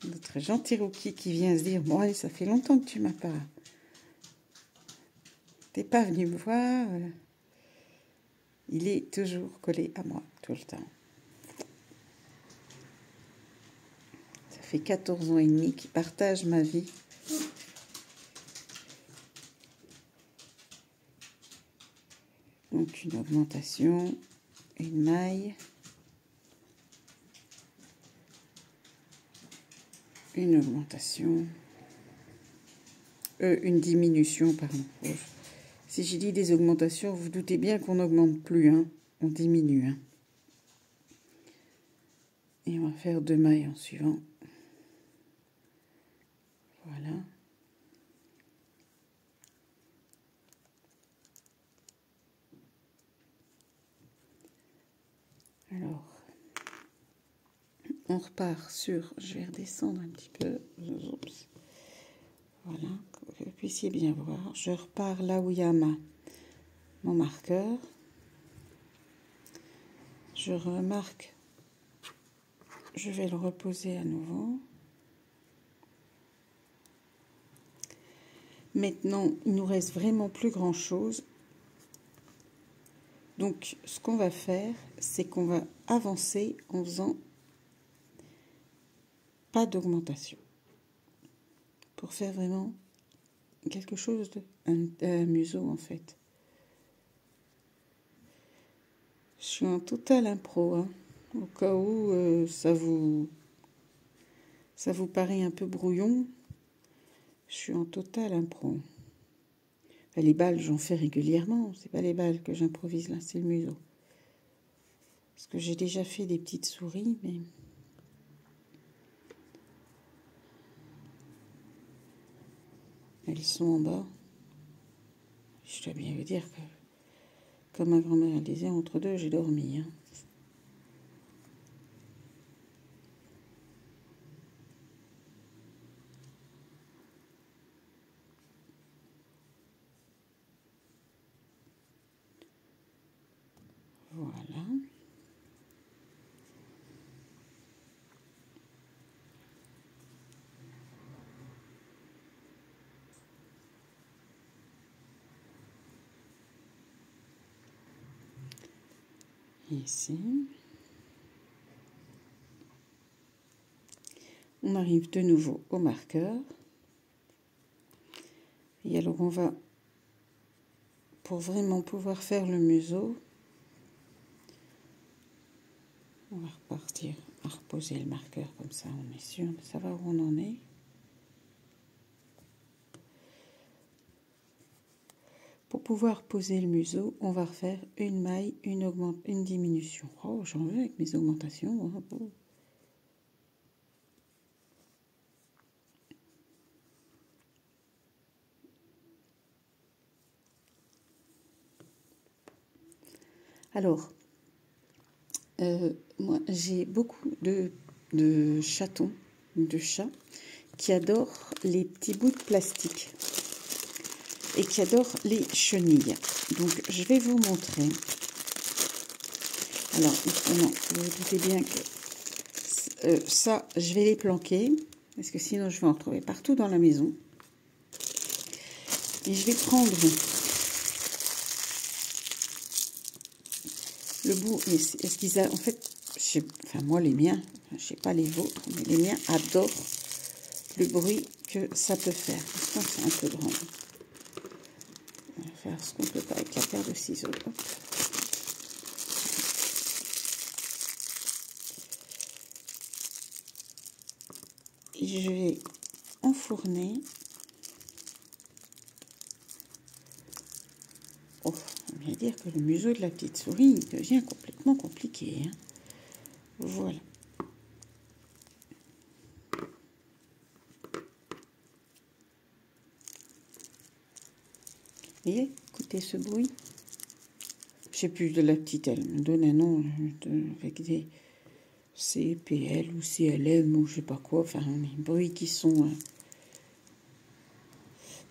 notre gentil Rookie qui vient se dire, bon, allez, ça fait longtemps que tu m'as pas... T'es pas venu me voir. Il est toujours collé à moi, tout le temps. Ça fait 14 ans et demi qu'il partage ma vie. Donc une augmentation, une maille, une augmentation, une diminution, pardon. Si j'ai dit des augmentations, vous doutez bien qu'on n'augmente plus, hein, on diminue. Hein. Et on va faire 2 mailles en suivant. Voilà. Alors, on repart sur... Je vais redescendre un petit peu. Oups. Voilà, que vous puissiez bien voir. Je repars là où il y a mon marqueur. je remarque, je vais le reposer à nouveau. Maintenant, il nous reste vraiment plus grand chose. Donc, ce qu'on va faire, c'est qu'on va avancer en faisant pas d'augmentation. Pour faire vraiment quelque chose de... un museau, en fait. Je suis en total impro, hein, au cas où ça vous paraît un peu brouillon. Je suis en total impro. Les balles, j'en fais régulièrement. C'est pas les balles que j'improvise là, c'est le museau. Parce que j'ai déjà fait des petites souris, mais... elles sont en bas. Je dois bien vous dire que, comme ma grand-mère disait, entre deux, j'ai dormi. Hein. Voilà. Ici. On arrive de nouveau au marqueur. Et alors on va, pour vraiment pouvoir faire le museau, on va repartir à reposer le marqueur comme ça, on est sûr de savoir où on en est. Pour pouvoir poser le museau, on va refaire une maille, une diminution. Oh, j'en veux avec mes augmentations. Hein. Alors, moi, j'ai beaucoup de chatons, de chats, qui adorent les petits bouts de plastique et qui adorent les chenilles. Donc, je vais vous montrer. Alors, évidemment, vous vous doutez bien que ça, je vais les planquer, parce que sinon, je vais en retrouver partout dans la maison. Et je vais prendre le bout. Est-ce qu'ils a, en fait, enfin moi les miens, je sais pas les vôtres, mais les miens adorent le bruit que ça peut faire. Je pense que c'est un peu grand. On va faire ce qu'on peut pas avec la paire de ciseaux. Hop. Et je vais enfourner. Oh, on vient dire que le museau de la petite souris devient complètement compliqué. Hein. Voilà. Et écoutez ce bruit. Je sais plus de la petite, elle me donne un nom avec des CPL ou CLM ou je sais pas quoi. Enfin, les bruits qui sont...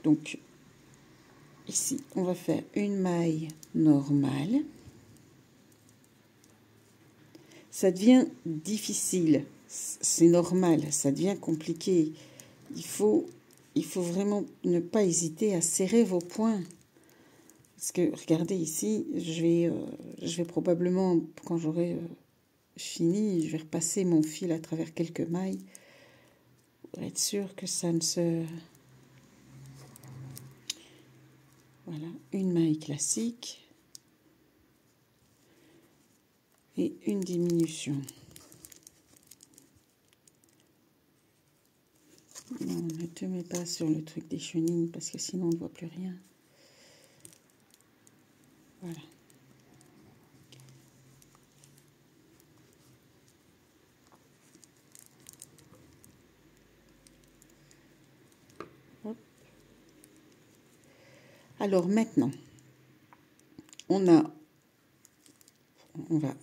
Donc, ici, on va faire une maille normale. Ça devient difficile, c'est normal, ça devient compliqué. Il faut vraiment ne pas hésiter à serrer vos poings. Parce que, regardez ici, je vais probablement, quand j'aurai fini, je vais repasser mon fil à travers quelques mailles pour être sûr que ça ne se... Voilà, une maille classique et une diminution. Non, ne te mets pas sur le truc des chenilles parce que sinon on ne voit plus rien. Voilà. Hop. Alors maintenant, on va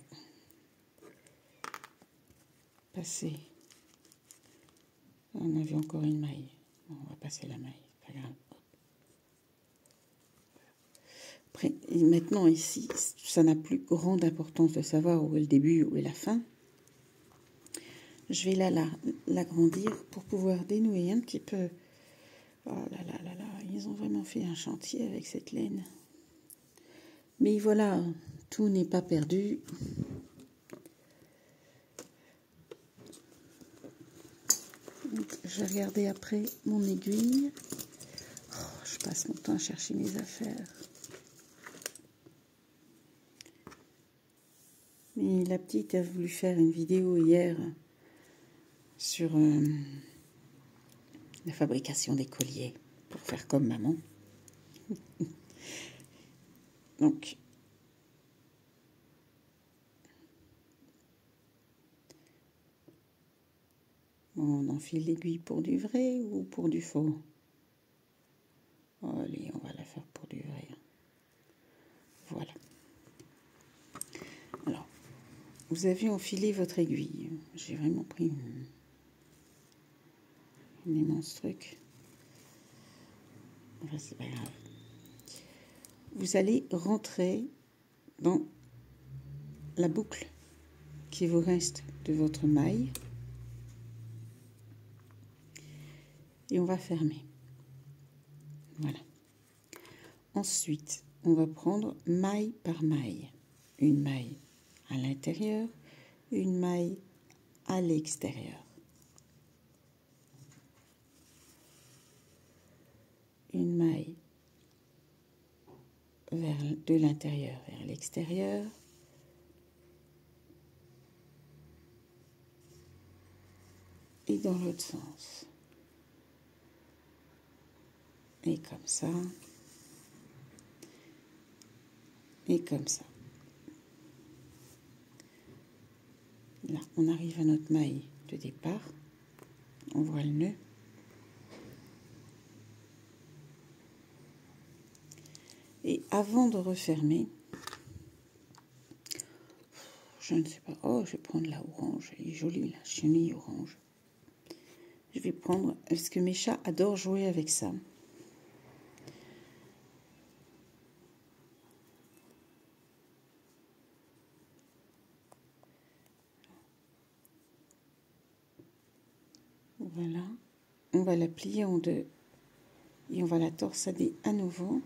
passer. On avait encore une maille. Bon, on va passer la maille, pas grave. Après, et maintenant ici, ça n'a plus grande importance de savoir où est le début, où est la fin. Je vais l'agrandir pour pouvoir dénouer un petit peu. Oh là là là là, ils ont vraiment fait un chantier avec cette laine. Mais voilà, tout n'est pas perdu. Donc, je vais regarder après mon aiguille. Oh, je passe mon temps à chercher mes affaires. Mais la petite a voulu faire une vidéo hier sur la fabrication des colliers pour faire comme maman. Donc, on enfile l'aiguille pour du vrai ou pour du faux? Oh, allez, on va la faire pour du vrai. Voilà. Alors, vous avez enfilé votre aiguille. J'ai vraiment pris un immense truc. Enfin, c'est pas grave. Vous allez rentrer dans la boucle qui vous reste de votre maille. Et on va fermer. Voilà. Ensuite, on va prendre maille par maille. Une maille à l'intérieur, une maille à l'extérieur. Une maille de l'intérieur vers l'extérieur. Et dans l'autre sens. Et comme ça. Et comme ça. Là, on arrive à notre maille de départ. On voit le nœud. Et avant de refermer, je ne sais pas, oh, je vais prendre la orange, elle est jolie la chenille orange. Je vais prendre, parce que mes chats adorent jouer avec ça. Voilà, on va la plier en deux et on va la torsader à nouveau.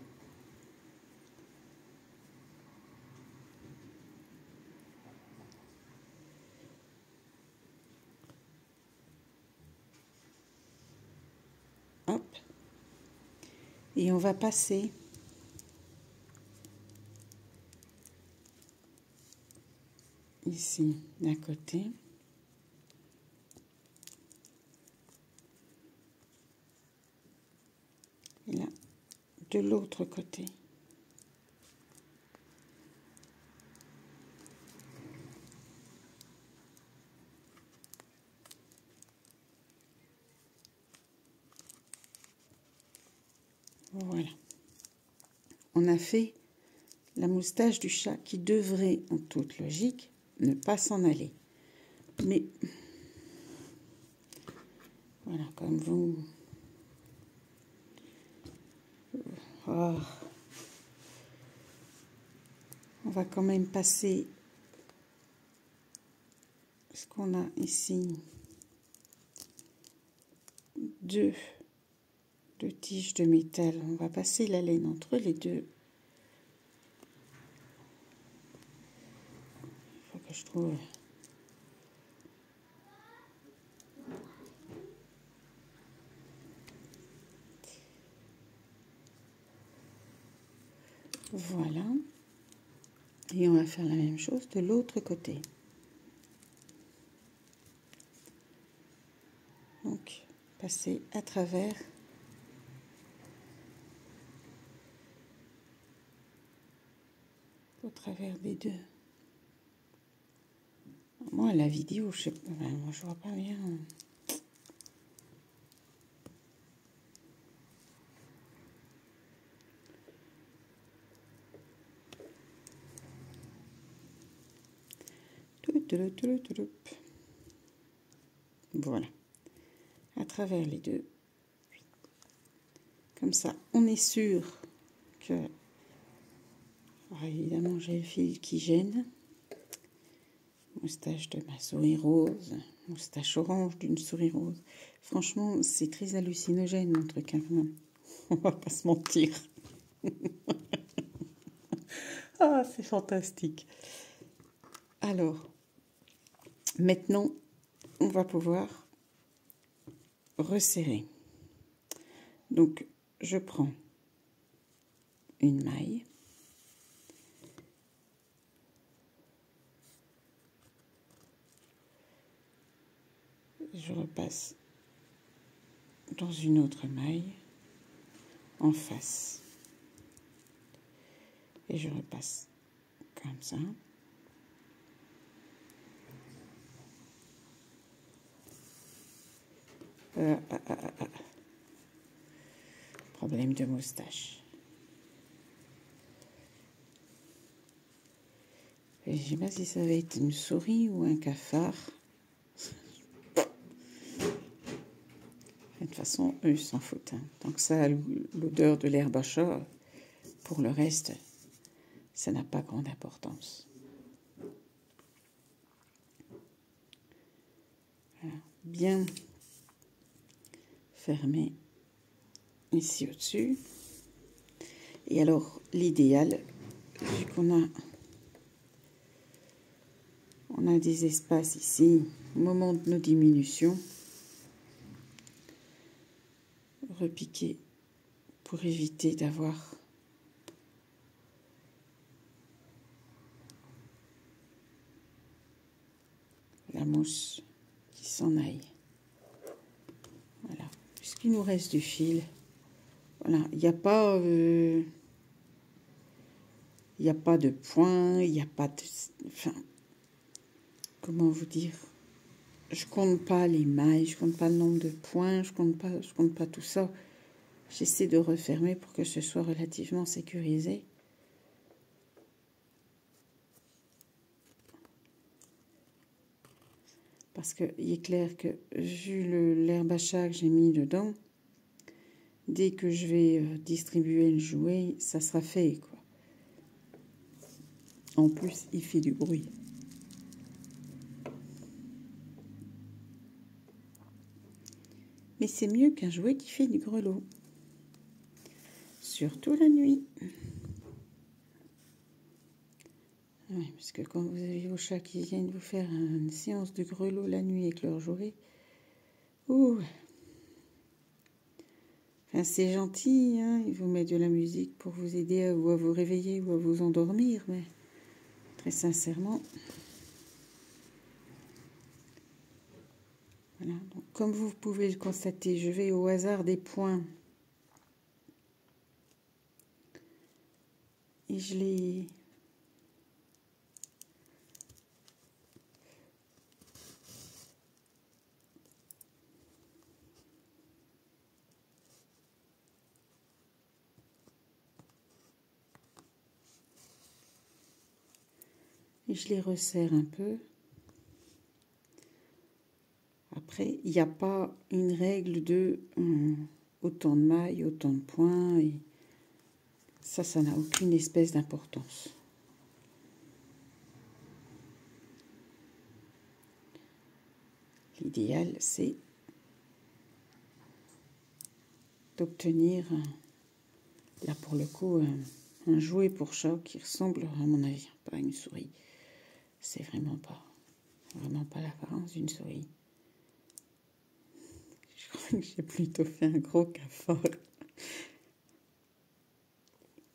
Hop. Et on va passer ici d'un côté. Et là, de l'autre côté. Voilà. On a fait la moustache du chat qui devrait, en toute logique, ne pas s'en aller. Mais, voilà, comme vous... Oh. On va quand même passer ce qu'on a ici. Deux tiges de métal. On va passer la laine entre les deux. Il faut que je trouve... Voilà. Et on va faire la même chose de l'autre côté. Donc, passer à travers au travers des deux. Moi, la vidéo, je sais pas, moi, je vois pas bien. Voilà. À travers les deux. Comme ça, on est sûr que Alors, évidemment, j'ai le fil qui gêne. Moustache de ma souris rose. Moustache orange d'une souris rose. Franchement, c'est très hallucinogène, mon truc, hein, quand même. On va pas se mentir. Ah, c'est fantastique. Alors, maintenant, on va pouvoir resserrer. Donc, je prends une maille. Je repasse dans une autre maille en face. Et je repasse comme ça. Problème de moustache. Je ne sais pas si ça va être une souris ou un cafard. De toute façon, eux, ils s'en foutent. Hein. Tant que ça a l'odeur de l'herbe à chat, pour le reste, ça n'a pas grande importance. Voilà. Bien fermé ici au-dessus. Et alors, l'idéal, vu qu'on a des espaces ici, au moment de nos diminutions, repiquer pour éviter d'avoir la mousse qui s'en aille. Voilà. Puisqu'il nous reste du fil, voilà, il n'y a pas de point, il n'y a pas de... Enfin, comment vous dire? Je compte pas les mailles, je compte pas le nombre de points, je compte pas tout ça. J'essaie de refermer pour que ce soit relativement sécurisé. Parce qu'il est clair que, vu l'herbe à chat que j'ai mis dedans, dès que je vais distribuer le jouet, ça sera fait, quoi. En plus, il fait du bruit. Mais c'est mieux qu'un jouet qui fait du grelot. Surtout la nuit. Oui, parce que quand vous avez vos chats qui viennent vous faire une séance de grelot la nuit avec leurs jouets, ouh. Enfin, c'est gentil, hein, ils vous mettent de la musique pour vous aider à vous réveiller ou à vous endormir, mais très sincèrement... Voilà, donc comme vous pouvez le constater, je vais au hasard des points et je les... resserre un peu. Après, il n'y a pas une règle de autant de mailles, autant de points. Et ça n'a aucune espèce d'importance. L'idéal, c'est d'obtenir, là pour le coup, un jouet pour chat qui ressemble, à mon avis, pas à une souris. C'est vraiment pas l'apparence d'une souris. Je crois que j'ai plutôt fait un gros cafard.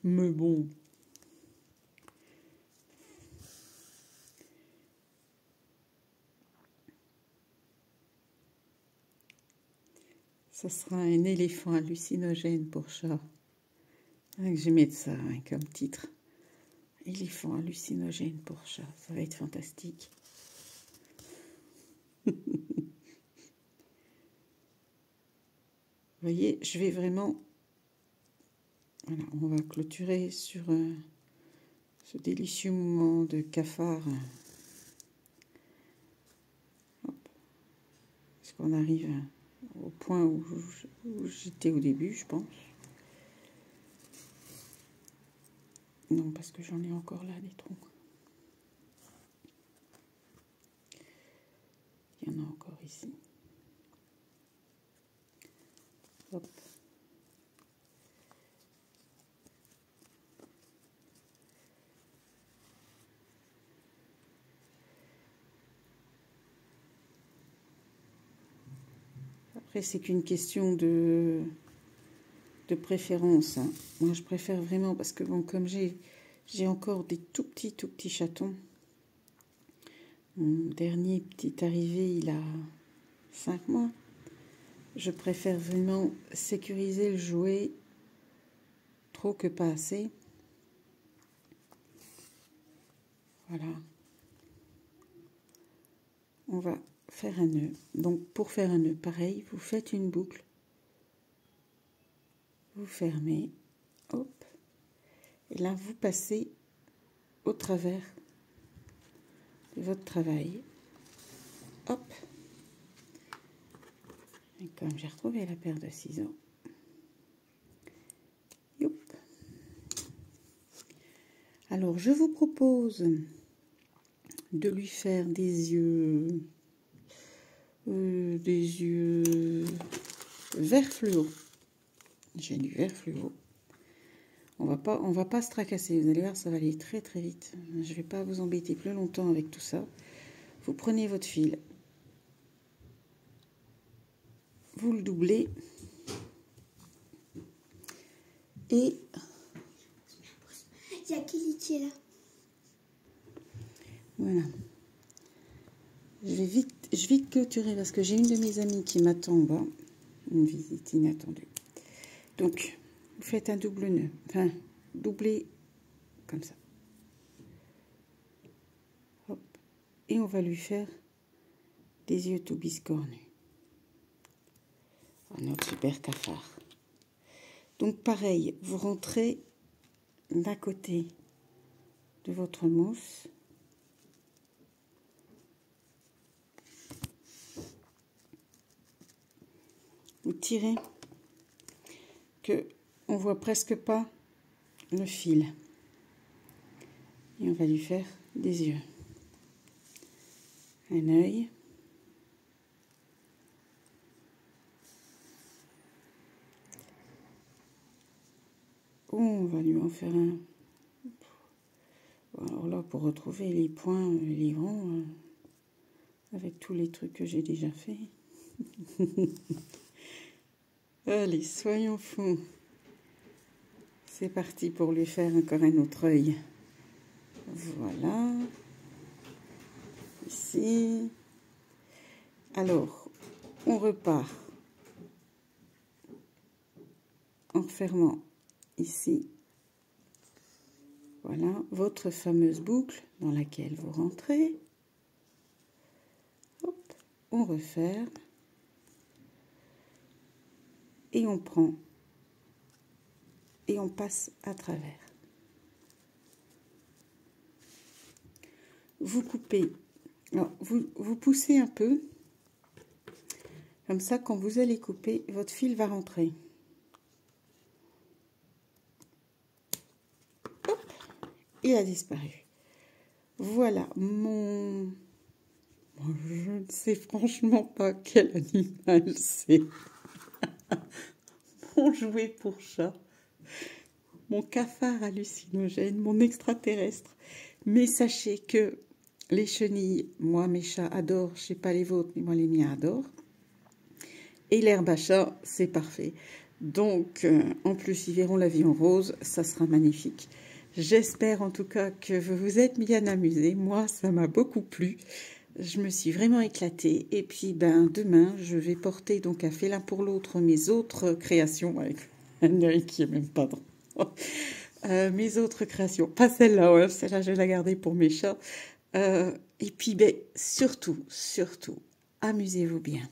Mais bon. Ça sera un éléphant hallucinogène pour chat. Je vais mettre ça comme titre. Éléphant hallucinogène pour chat. Ça va être fantastique. Vous voyez, je vais vraiment... Voilà, on va clôturer sur ce délicieux moment de cafard. Hop. Est-ce qu'on arrive au point où j'étais au début, je pense. Non, parce que j'en ai encore là des trous. Il y en a encore ici. Hop. Après, c'est qu'une question de préférence. Hein. Moi, je préfère vraiment parce que, bon, comme j'ai encore des tout petits chatons. Mon dernier petit arrivé, il a 5 mois. Je préfère vraiment sécuriser le jouet trop que pas assez. Voilà. On va faire un nœud. Donc, pour faire un nœud, pareil, vous faites une boucle. Vous fermez. Hop. Et là, vous passez au travers de votre travail. Hop. Et comme j'ai retrouvé la paire de ciseaux. Youp. Alors, je vous propose de lui faire des yeux vert fluo. J'ai du vert fluo. On va pas se tracasser. Vous allez voir, ça va aller très vite. Je vais pas vous embêter plus longtemps avec tout ça. Vous prenez votre fil. Vous le doublez. Et... Il y a qui est là. Voilà. Je vais vite clôturer parce que j'ai une de mes amies qui m'attend en bas. Une visite inattendue. Donc, vous faites un double nœud. Enfin, doublé comme ça. Hop. Et on va lui faire des yeux tout biscornus. Notre super cafard. Donc, pareil, vous rentrez d'un côté de votre mousse. Vous tirez que on voit presque pas le fil. Et on va lui faire des yeux. Un œil. On va lui en faire un. Alors là, pour retrouver les points, les ronds, avec tous les trucs que j'ai déjà fait. Allez, soyons fous. C'est parti pour lui faire encore un autre œil. Voilà. Ici. Alors, on repart en refermant ici. Voilà, votre fameuse boucle dans laquelle vous rentrez. Hop, on referme. Et on prend. Et on passe à travers. Vous coupez. Alors, vous poussez un peu. Comme ça, quand vous allez couper, votre fil va rentrer. Hop, il a disparu. Voilà mon... Je ne sais franchement pas quel animal c'est. Mon jouet pour chat. Mon cafard hallucinogène, mon extraterrestre. Mais sachez que les chenilles, moi mes chats adorent, je ne sais pas les vôtres, mais moi les miens adorent. Et l'herbe à chat, c'est parfait. Donc, en plus, ils verront la vie en rose, ça sera magnifique. J'espère en tout cas que vous vous êtes bien amusés. Moi, ça m'a beaucoup plu. Je me suis vraiment éclatée. Et puis, demain, je vais porter donc à Félin pour l'autre mes autres créations, avec un œil qui est même pas drôle. Mes autres créations. Pas celle-là, ouais, celle-là, je vais la garder pour mes chats. Et puis, surtout, amusez-vous bien.